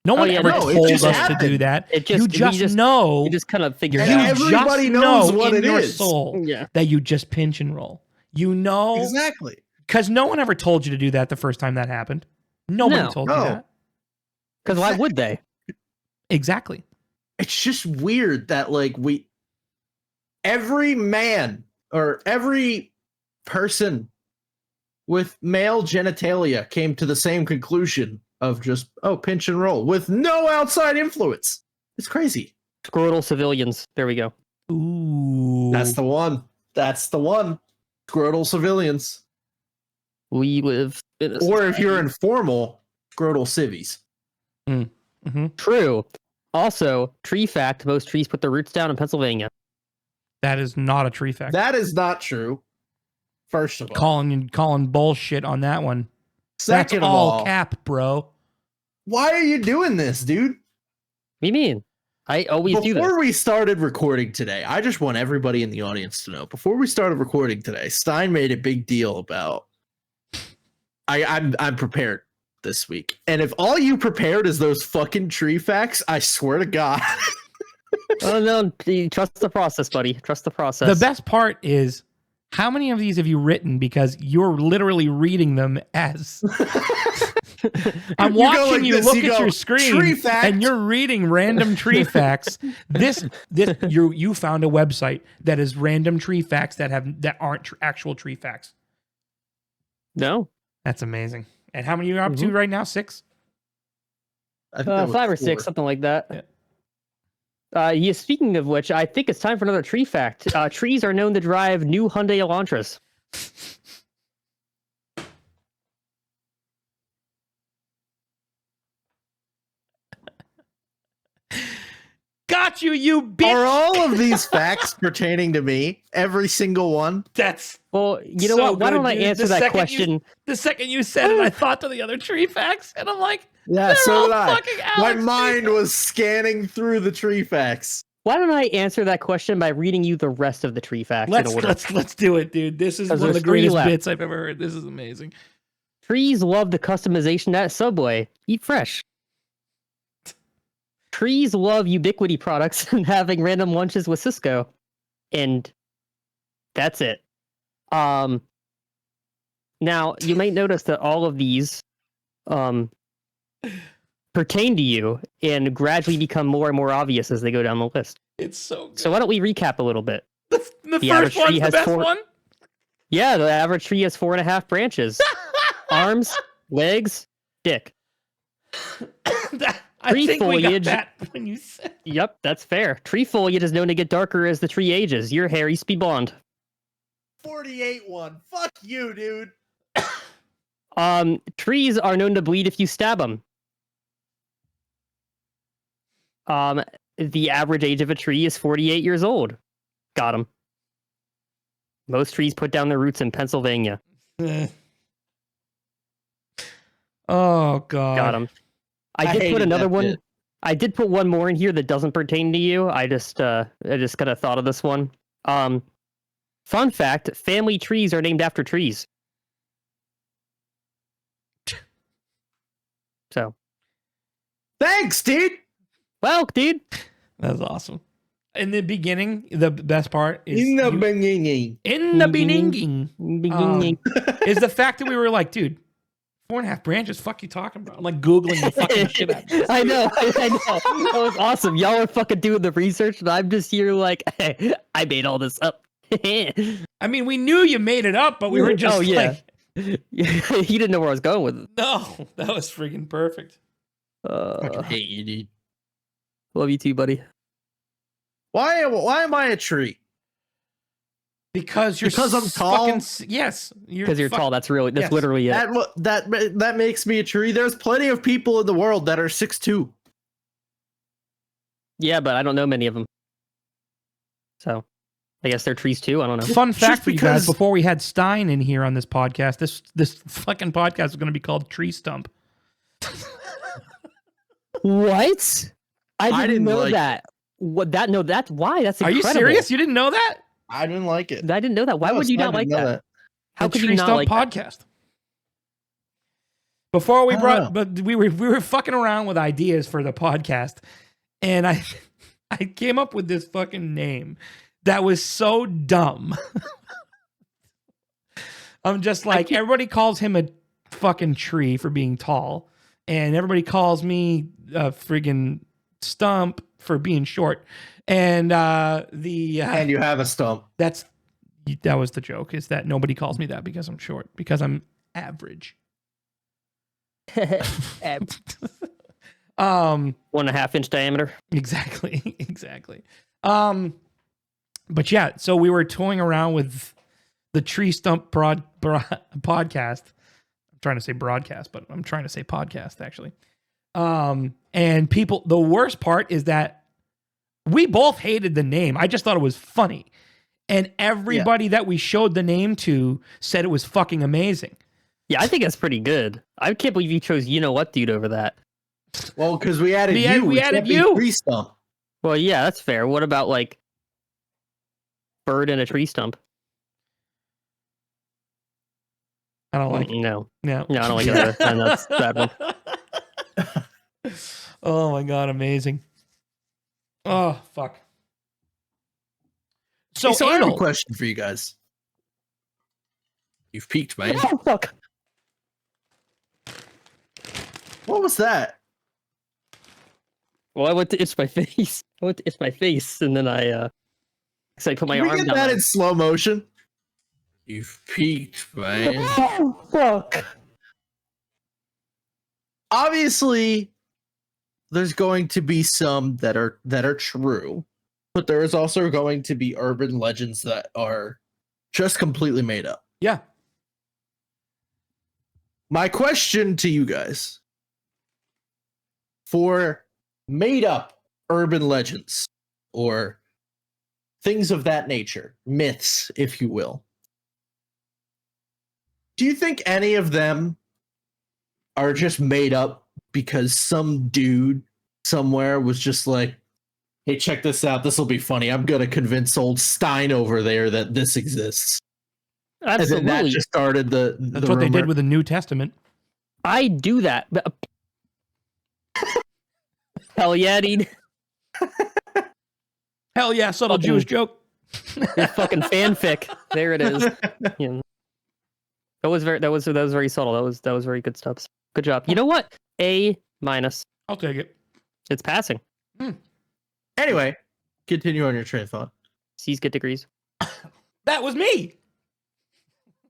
No one yeah, ever no, it told us just to happened. do that. It just you we just know. You just kind of figure it And out. everybody just knows know what in it your is. soul Yeah. that you just pinch and roll. You know Exactly. Because no one ever told you to do that the first time that happened. Nobody No. told you No. that. Because why would they? Exactly. It's just weird that like every man or every person with male genitalia came to the same conclusion of just pinch and roll with no outside influence. It's crazy. Scrotal civilians. There we go. Ooh. That's the one. That's the one. Scrotal civilians. We live in a Or if you're society- informal, scrotal civvies. Mhm. True. Also, tree fact: most trees put their roots down in Pennsylvania. That is not a tree fact. That is not true. First of all. Calling bullshit on that one. Second That's of all all, cap, bro. why are you doing this, dude? What do you mean? I always do this. Before we started recording today, I just want everybody in the audience to know. Before we started recording today, Stein made a big deal about I'm prepared this week. And if all you prepared is those fucking tree facts, I swear to God. Oh no! Trust the process, buddy. Trust the process. The best part is how many of these have you written because you're literally reading them as I'm You go watching like you this, look you at go, your "Tree screen fact." and you're reading random tree facts. This you found a website that is random tree facts that aren't actual tree facts. No, That's amazing. And how many are you up to right now? 6? I think that was 5 or 6, 4. something like that. Yeah. Speaking of which, I think it's time for another tree fact. Trees are known to drive new Hyundai Elantras. Got you, you bitch. Are all of these facts pertaining to me? Every single one? That's Well, you know So what? Why good, don't I dude. answer The that second question? the second you said it, I thought to the other tree facts, and I'm like, Yeah, they're so all did I. fucking My Alex mind tree was scanning through the tree facts. Why don't I answer that question by reading you the rest of the tree facts in order? Let's do it, dude. This is 'Cause one of the there's 3 greatest left. bits I've ever heard. This is amazing. Trees love the customization at Subway. Eat fresh. Trees love Ubiquity products and having random lunches with Cisco. And that's it. Now you might notice that all of these pertain to you and gradually become more and more obvious as they go down the list. It's so good. So why don't we recap a little bit? The the average first one's tree the has best 4 one. Yeah, the average tree has 4.5 branches. Arms, legs, dick. I Tree think we got foliage- that when you said. Yep, that's fair. Tree foliage is known to get darker as the tree ages. Your hair used to be blonde. 48 one. Fuck you, dude. Trees are known to bleed if you stab them. The average age of a tree is 48 years old. Got him. Most trees put down their roots in Pennsylvania. Oh god. Got him. I did put hated another that one. bit. I did put one more in here that doesn't pertain to you. I just kind of thought of this one. Fun fact: family trees are named after trees. So, Thanks, dude. well, dude. That's awesome. In the beginning, the best part is In the you- beginning. in the beginning. beginning is the fact that we were like, dude, 4.5 branches. Fuck you talking about? I'm like googling the fucking shit out of this. I know. That was awesome. Y'all are fucking doing the research, and I'm just here like, hey, I made all this up. I mean, we knew you made it up, but we were just Oh, yeah. like, He didn't know where I was going with it. no, that was freaking perfect. Fucking hate you, dude. Love you too, buddy. Why am I a tree? Because you're Because I'm tall? yes, Because you're tall. That's yes. literally it. That makes me a tree. There's plenty of people in the world that are 6'2". Yeah, but I don't know many of them. So, I guess they're trees too. I don't know. Fun fact for you guys: because- before we had Stein in here on this podcast, this fucking podcast is going to be called Tree Stump. What? I didn't know like that. What that? No, that's why. That's Are incredible. you serious? You didn't know that? I didn't like it. I didn't know that. Why No, would you Stein not like didn't know that? How The could Tree you not Stump like that? podcast? Before we I don't brought, know. but we were fucking around with ideas for the podcast, and I came up with this fucking name that was so dumb. I'm just like, everybody calls him a fucking tree for being tall, and everybody calls me a friggin' stump for being short. And And you have a stump. that was the joke, is that nobody calls me that because I'm short, because I'm average. 1.5 inch diameter. Exactly. But yeah, so we were toying around with the Tree Stump podcast. I'm trying to say broadcast, but I'm trying to say podcast actually. And people, the worst part is that we both hated the name. I just thought it was funny. And everybody that we showed the name to said it was fucking amazing. Yeah, I think that's pretty good. I can't believe you chose You Know What Dude over that. Well, because we added We you. added you. Tree stump. Well, yeah, that's fair. What about like bird in a tree stump? I don't like it. No, No. I don't like it either. And that's a bad one. Oh my god, amazing. Oh fuck. So, Hey, so I have a anal. question for you guys. You've peaked, man. Oh, fuck. What was that? Well, I went to itch my face. And then I put my Can we arm get down. that my- in slow motion? You've peaked, man. Oh, fuck. Obviously, there's going to be some that are true, but there is also going to be urban legends that are just completely made up. Yeah. My question to you guys, for made up urban legends or things of that nature, myths, if you will, do you think any of them are just made up because some dude somewhere was just like, hey, check this out, this will be funny, I'm gonna convince old Stein over there that this exists? And then that Absolutely. just started the That's what they did rumor. with the New Testament. I do that. But... Hell yeah, dude. Hell yeah, subtle Fucking- Jewish joke. Your fucking fanfic. There it is. Yeah. That was very subtle. That was very good stuff. Good job. You know what? A-. I'll take it. It's passing. Anyway, continue on your train of thought. C's get degrees. That was me.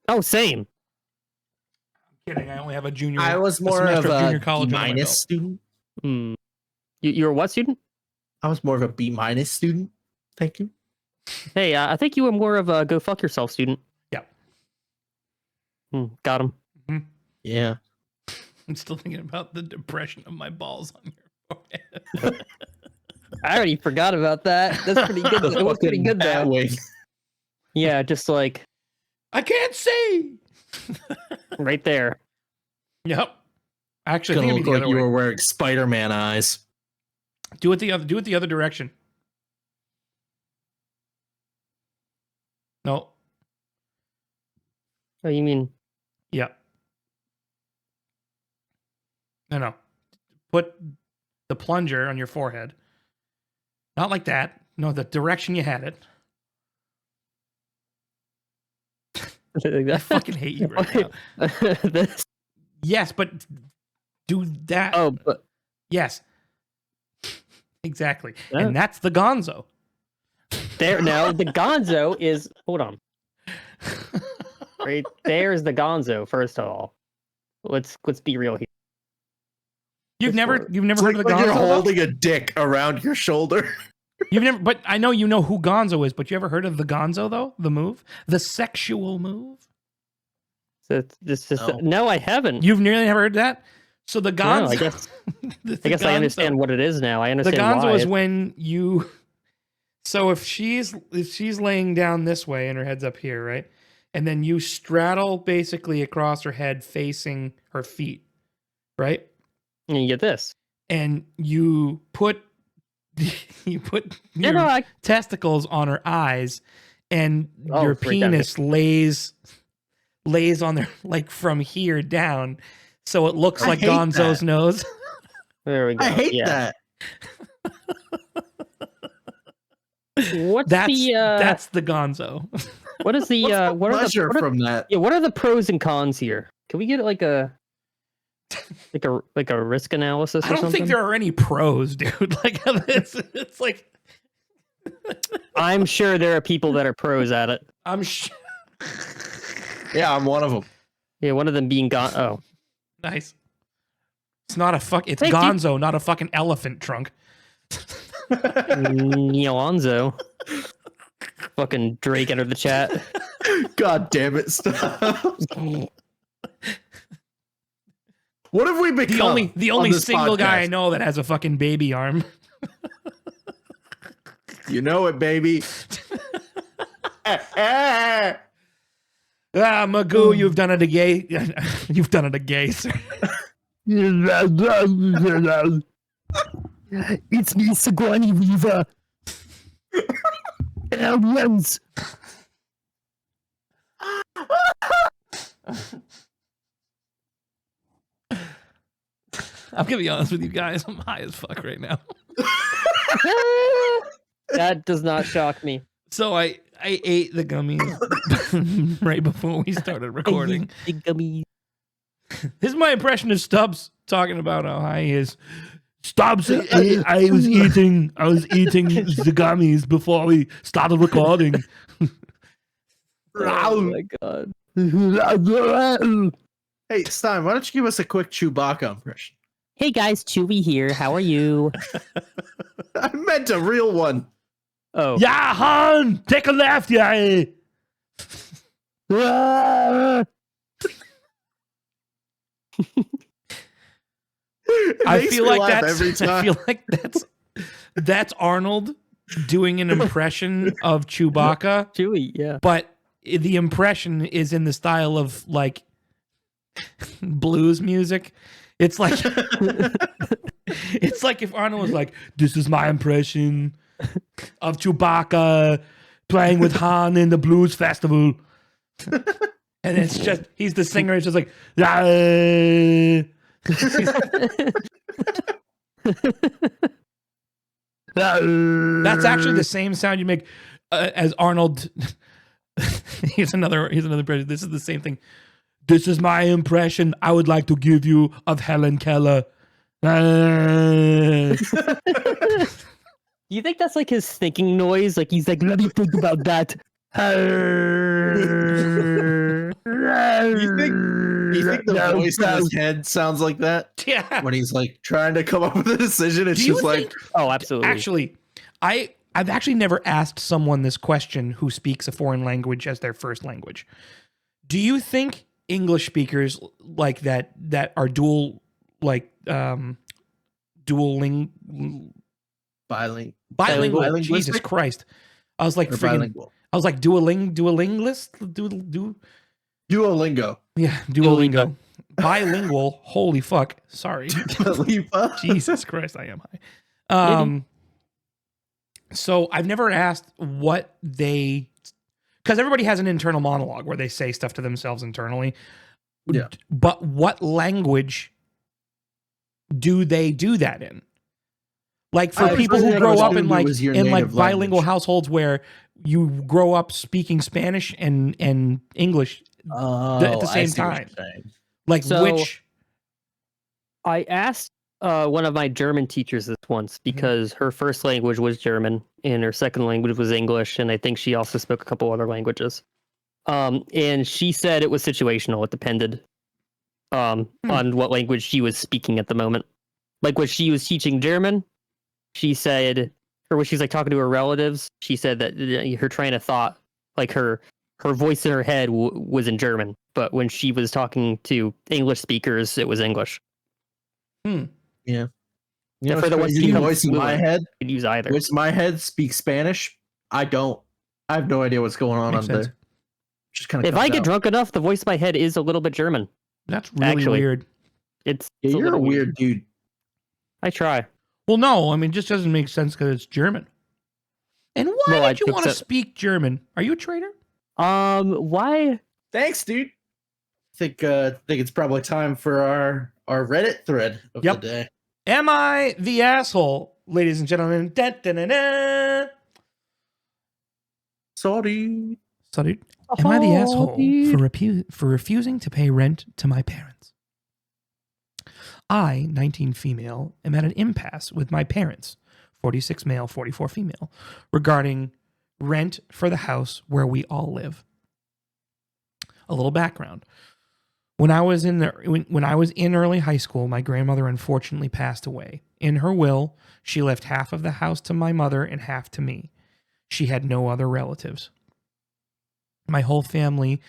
Oh, same. Kidding. I only have a junior. I was more semester of of a junior college B under my minus belt. student. Hmm. You're a what student? I was more of a B minus student. Thank you. Hey, I think you were more of a go fuck yourself student. Yeah. Got him. Yeah. I'm still thinking about the depression of my balls on your forehead. I already forgot about that. That's pretty good. The It was pretty fucking good bat though. wing. Yeah, just like I can't see. right there. Yep. Actually, I Gonna think look it'd be the like other you way. were wearing Spider-Man eyes. Do it the other direction. No. Oh, you mean Yeah. No. Put the plunger on your forehead. Not like that. No, the direction you had it. like I that? fucking hate you right now. This- Yes, but do that. oh, but Yes. Exactly. Yeah. And that's the gonzo. there now the gonzo is hold on. Right there's the gonzo, first of all. Let's be real here. You've never It's heard of the like gonzo? you're though? holding a dick around your shoulder. You've never, but I know you know who gonzo is, but you ever heard of the gonzo though? The move? The sexual move? So this is No. no, I haven't. You've nearly never heard that? So the gonzo. No, I guess the I gonzo- understand what it is now. I The understand gonzo why. is when you. So if she's laying down this way and her head's up here, right, and then you straddle basically across her head facing her feet, right, and you get this. and you put your Yeah, no, I testicles on her eyes, and Oh, your right down here. penis lays on there like from here down, so it looks I like hate Gonzo's that. nose. there we go. I hate yeah. that. What's That's the that's the Gonzo. What is the What's the what are the pleasure what are, from that? yeah, what are the pros and cons here? Can we get like a risk analysis or I don't something? think there are any pros, dude. Like it's like I'm sure there are people that are pros at it. I'm sh- Yeah, I'm one of them. Yeah, one of them being gone. Oh, nice. It's not a fuck. It's Thank you. Gonzo, not a fucking elephant trunk. Neonzo. Fucking Drake entered the chat. God damn it! Stop. What have we become? The on only this single guy I podcast? know that has a fucking baby arm. You know it, baby. Ah, Magoo, you've done it again. You've done it again, sir. It's me, Sigourney Weaver. Aliens. I'm gonna be honest with you guys. I'm high as fuck right now. That does not shock me. So I ate the gummies right before we started recording. Big gummy. This is my impression of Stubbs talking about how high he is. Stubbs, I was eating the gummies before we started recording. Oh my god. Hey, Stein, why don't you give us a quick Chewbacca impression? Hey guys, Chewy here. How are you? I meant a real one. Oh. Yeah, Han, take a left, yeah. It I makes feel me like laugh that's every time. I feel like that's Arnold doing an impression of Chewbacca, Chewy, yeah. but the impression is in the style of like blues music. It's like it's like if Arnold was like, "This is my impression of Chewbacca playing with Han in the blues festival," and it's just he's the singer. It's just like, "Ah." That's actually the same sound you make as Arnold. here's another impression. This is the same thing. This is my impression I would like to give you of Helen Keller. Do you think that's like his thinking noise? Like he's like, let me think about that. You think the voice in his head sounds like that Yeah. when he's like trying to come up with a decision? It's Do you just like, think- Oh, absolutely. Actually, I've actually never asked someone this question who speaks a foreign language as their first language. Do you think English speakers like that are dual bilingual. bilingual? Jesus Bilingualistic? Christ. I was like Or freaking bilingual. I was like duolinglist? Duolingo. Yeah, Duolingo. Bilingual. Holy fuck. Sorry. Khalifa. Jesus Christ, I am high. So I've never asked what they, because everybody has an internal monologue where they say stuff to themselves internally. Yeah. But what language do they do that in? Like for I people who assumed grow up in it like was your native bilingual language. households where you grow up speaking Spanish and English at the same time. Like So- which I asked one of my German teachers this once because her first language was German and her second language was English, and I think she also spoke a couple other languages. And she said it was situational; it depended on what language she was speaking at the moment. Like when she was teaching German, she said, or when she's like talking to her relatives, she said that her train of thought, like her voice in her head, was in German, but when she was talking to English speakers, it was English. You Yeah, know, for the ones who become voice in my fluent. head. Could use either. Voice in my head speaks Spanish. I don't. I have no idea what's going on Makes under sense. there. Just kind of. If I get drunk enough, the voice in my head is a little bit German. that's really Actually- weird. It's yeah, it's you're a little weird dude. I try. Well, no, I mean, it just doesn't make sense because it's German. And why Well, I would you took want to that- speak German? Are you a traitor? Why? Thanks, dude. Think it's probably time for our Reddit thread of Yep. the day. Am I the asshole, ladies and gentlemen? Da, da, da, da. Sorry. So, dude, am I the Oh, asshole dude. for refusing to pay rent to my parents? I, 19 female, am at an impasse with my parents, 46 male, 44 female, regarding rent for the house where we all live. A little background. When I was in early high school, my grandmother unfortunately passed away. In her will, she left half of the house to my mother and half to me. She had no other relatives. My whole family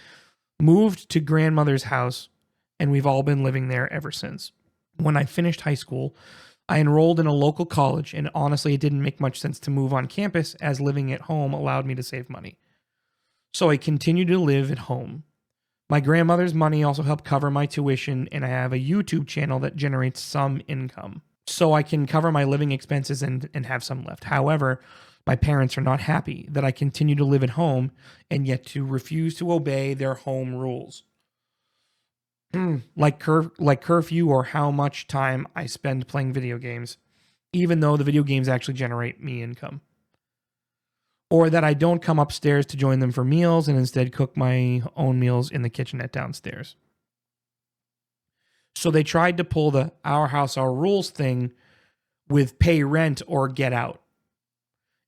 moved to grandmother's house, and we've all been living there ever since. When I finished high school, I enrolled in a local college, and honestly, it didn't make much sense to move on campus as living at home allowed me to save money. So I continued to live at home. My grandmother's money also helped cover my tuition, and I have a YouTube channel that generates some income. So I can cover my living expenses and have some left. However, my parents are not happy that I continue to live at home and yet to refuse to obey their home rules. like curfew or how much time I spend playing video games, even though the video games actually generate me income. Or that I don't come upstairs to join them for meals and instead cook my own meals in the kitchenette downstairs. So they tried to pull the our house, our rules thing with pay rent or get out.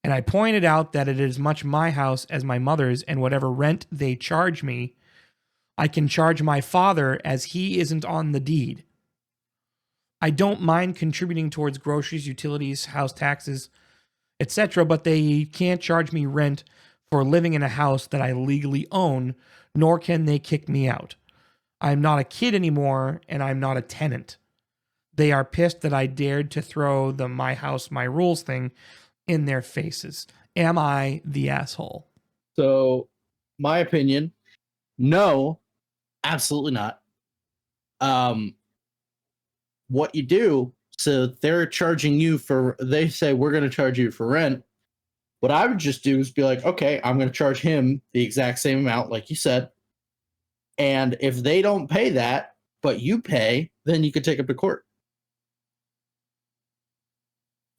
And I pointed out that it is as much my house as my mother's, and whatever rent they charge me, I can charge my father as he isn't on the deed. I don't mind contributing towards groceries, utilities, house taxes, etc., but they can't charge me rent for living in a house that I legally own, nor can they kick me out. I'm not a kid anymore, and I'm not a tenant. They are pissed that I dared to throw the my house, my rules thing in their faces. Am I the asshole? So, my opinion, no, absolutely not. What you do, so they're charging you they say we're going to charge you for rent. What I would just do is be like, okay, I'm going to charge him the exact same amount, like you said. And if they don't pay that, but you pay, then you could take them to court.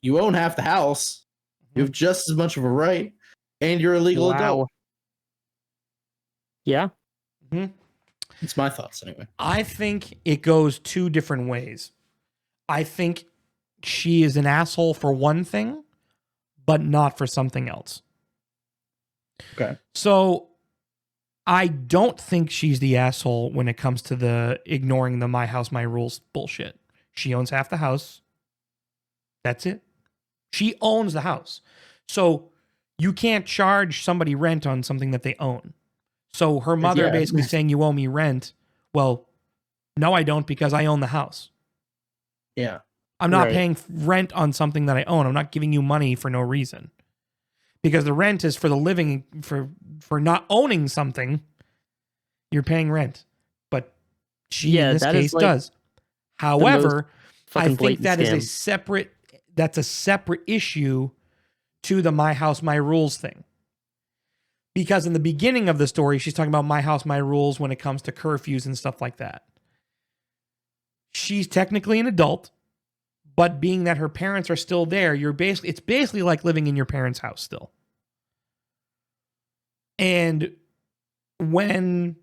You own half the house. You have just as much of a right, and you're a legal adult. Yeah. Mm-hmm. It's my thoughts anyway. I think it goes two different ways. I think she is an asshole for one thing, but not for something else. Okay. So I don't think she's the asshole when it comes to the ignoring the my house, my rules bullshit. She owns half the house. That's it. She owns the house. So you can't charge somebody rent on something that they own. So her mother basically saying you owe me rent. Well, no, I don't, because I own the house. Yeah. I'm not paying rent on something that I own. I'm not giving you money for no reason. Because the rent is for the living, for not owning something, you're paying rent. But she, in this case, does. However, I think that is that's a separate issue to the my house, my rules thing. Because in the beginning of the story, she's talking about my house, my rules when it comes to curfews and stuff like that. She's technically an adult, but being that her parents are still there, it's basically like living in your parents' house still. And when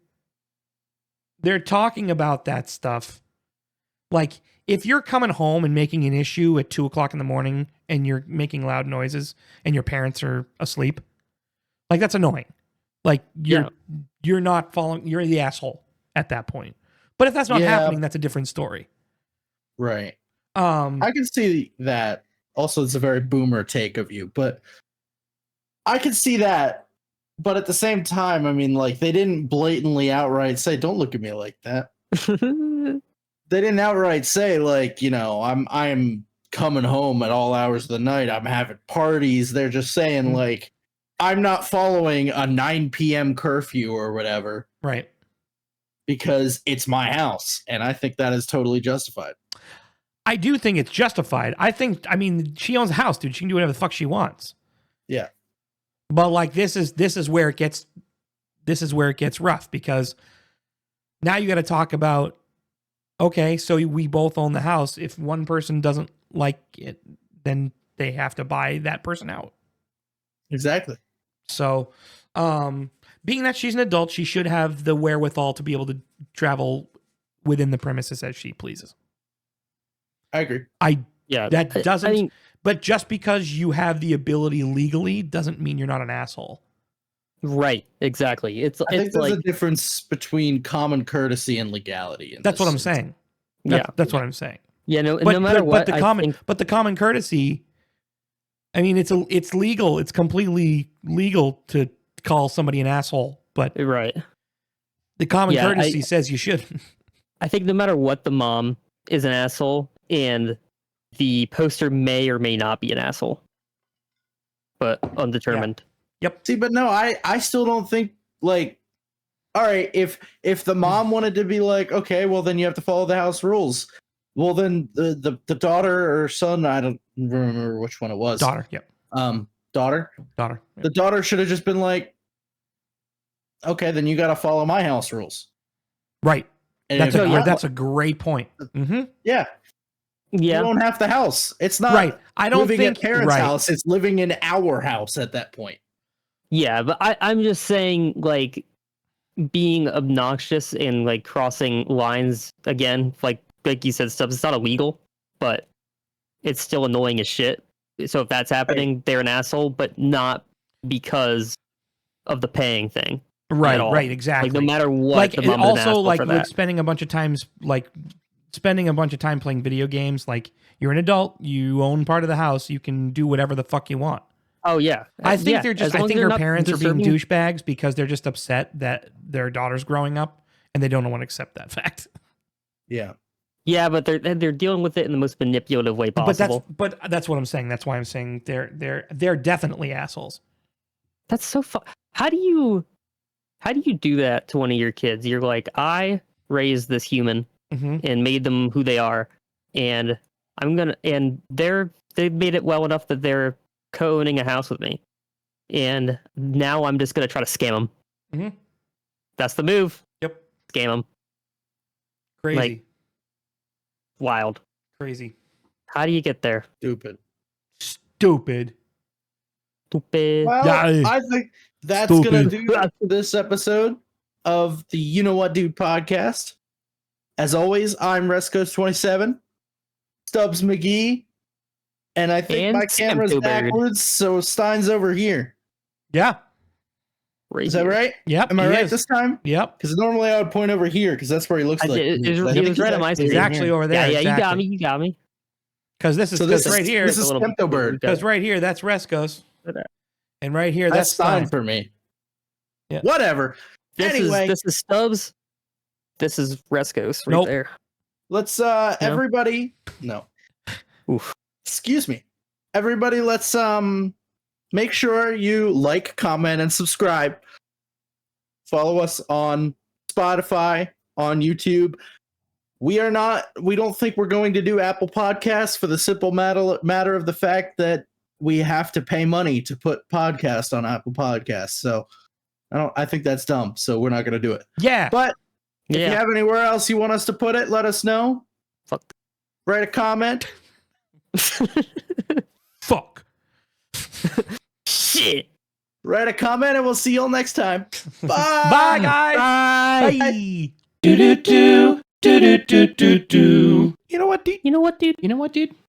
they're talking about that stuff, like if you're coming home and making an issue at 2:00 in the morning and you're making loud noises and your parents are asleep, like that's annoying. Like you're not following, you're the asshole at that point. But if that's not happening, that's a different story. Right. I can see that. Also, it's a very boomer take of you, but I can see that. But at the same time, I mean, like, they didn't blatantly outright say, "Don't look at me like that." They didn't outright say, like, you know, I'm coming home at all hours of the night. I'm having parties. They're just saying, like, I'm not following a 9 p.m. curfew or whatever. Right. Because it's my house, and I think that is totally justified. I do think it's justified. I mean, she owns a house, dude. She can do whatever the fuck she wants. Yeah. But like this is where it gets rough, because now you got to talk about, okay, so we both own the house. If one person doesn't like it, then they have to buy that person out. Exactly. So, being that she's an adult, she should have the wherewithal to be able to travel within the premises as she pleases. I agree. Yeah, That doesn't. I mean, But just because you have the ability legally doesn't mean you're not an asshole. right, exactly. I think It's there's like a difference between common courtesy and legality. That's what I'm saying. That's what I'm saying. yeah, no But, matter what, the I common think, but the common courtesy. I mean, it's legal. It's completely legal to call somebody an asshole. But right. the common Yeah, courtesy says you should. I think no matter what, the mom is an asshole, and the poster may or may not be an asshole, but undetermined. See, but no, I still don't think like, all right, if the mom wanted to be like, okay, well then you have to follow the house rules. Well then the daughter or son, I don't remember which one it was. Daughter. Yep. Daughter. Daughter. The daughter should have just been like, okay, then you got to follow my house rules. Right. And That's if a great point. Mm-hmm. yeah. Yeah, You don't have the house. It's not Right. I don't living think at parents' right. house. It's living in our house at that point. yeah, but I'm just saying, like, being obnoxious and like crossing lines again, like you said, stuff. It's not illegal, but it's still annoying as shit. So if that's happening, they're an asshole, but not because of the paying thing. Right. all. Right. Exactly. Like no matter what, like the it mom is an also asshole like for with that. spending a bunch of time playing video games. Like you're an adult, you own part of the house, you can do whatever the fuck you want. Oh yeah, I think yeah, they're just. as long I as think they're her not parents are being disturbing- douchebags because they're just upset that their daughter's growing up and they don't want to accept that fact. Yeah. Yeah, but they're dealing with it in the most manipulative way possible. But that's what I'm saying. That's why I'm saying they're definitely assholes. That's so fun. How do you do that to one of your kids? You're like, I raised this human Mm-hmm. and made them who they are, and they've made it well enough that they're co-owning a house with me, and now I'm just gonna try to scam them. Mhm. That's the move. Yep. Scam them. Crazy. Like- Wild. Crazy. How do you get there? Stupid. Stupid. Stupid. Well, Yeah. I think that's gonna Stupid. do it for this episode of the You Know What Dude podcast. As always, I'm Rescos27, Stubbs McGee, and I think And my camera's Skepto Bird. backwards, so Stein's over here. Yeah. Is that right? Yep. Am I he right is. this time? Yep. Because normally I would point over here because that's where he looks I like. did- me. it was- But I it think was right on my actually screen. He's actually over there. Yeah, you got exactly. me. You got me. Because this is So this because is- right here. this is a little- Skepto Bird. Because right here, that's Rescos. And right here, That's that's Stein Stein. for me. Yeah. Whatever. Anyway, This is Stubbs. This is Rescos right Nope. there. let's everybody. No. Oof. Excuse me. Everybody, let's make sure you like, comment, and subscribe. Follow us on Spotify, on YouTube. We don't think we're going to do Apple Podcasts for the simple matter of the fact that we have to pay money to put podcasts on Apple Podcasts. So I think that's dumb. So we're not going to do it. Yeah. But if you Yeah. have anywhere else you want us to put it, let us know. Fuck. Write a comment. Fuck. Shit. Write a comment, and we'll see you all next time. Bye. Bye, guys. Bye. Bye. Do do do do do do do do. You know what, dude? You know what, dude? You know what, dude?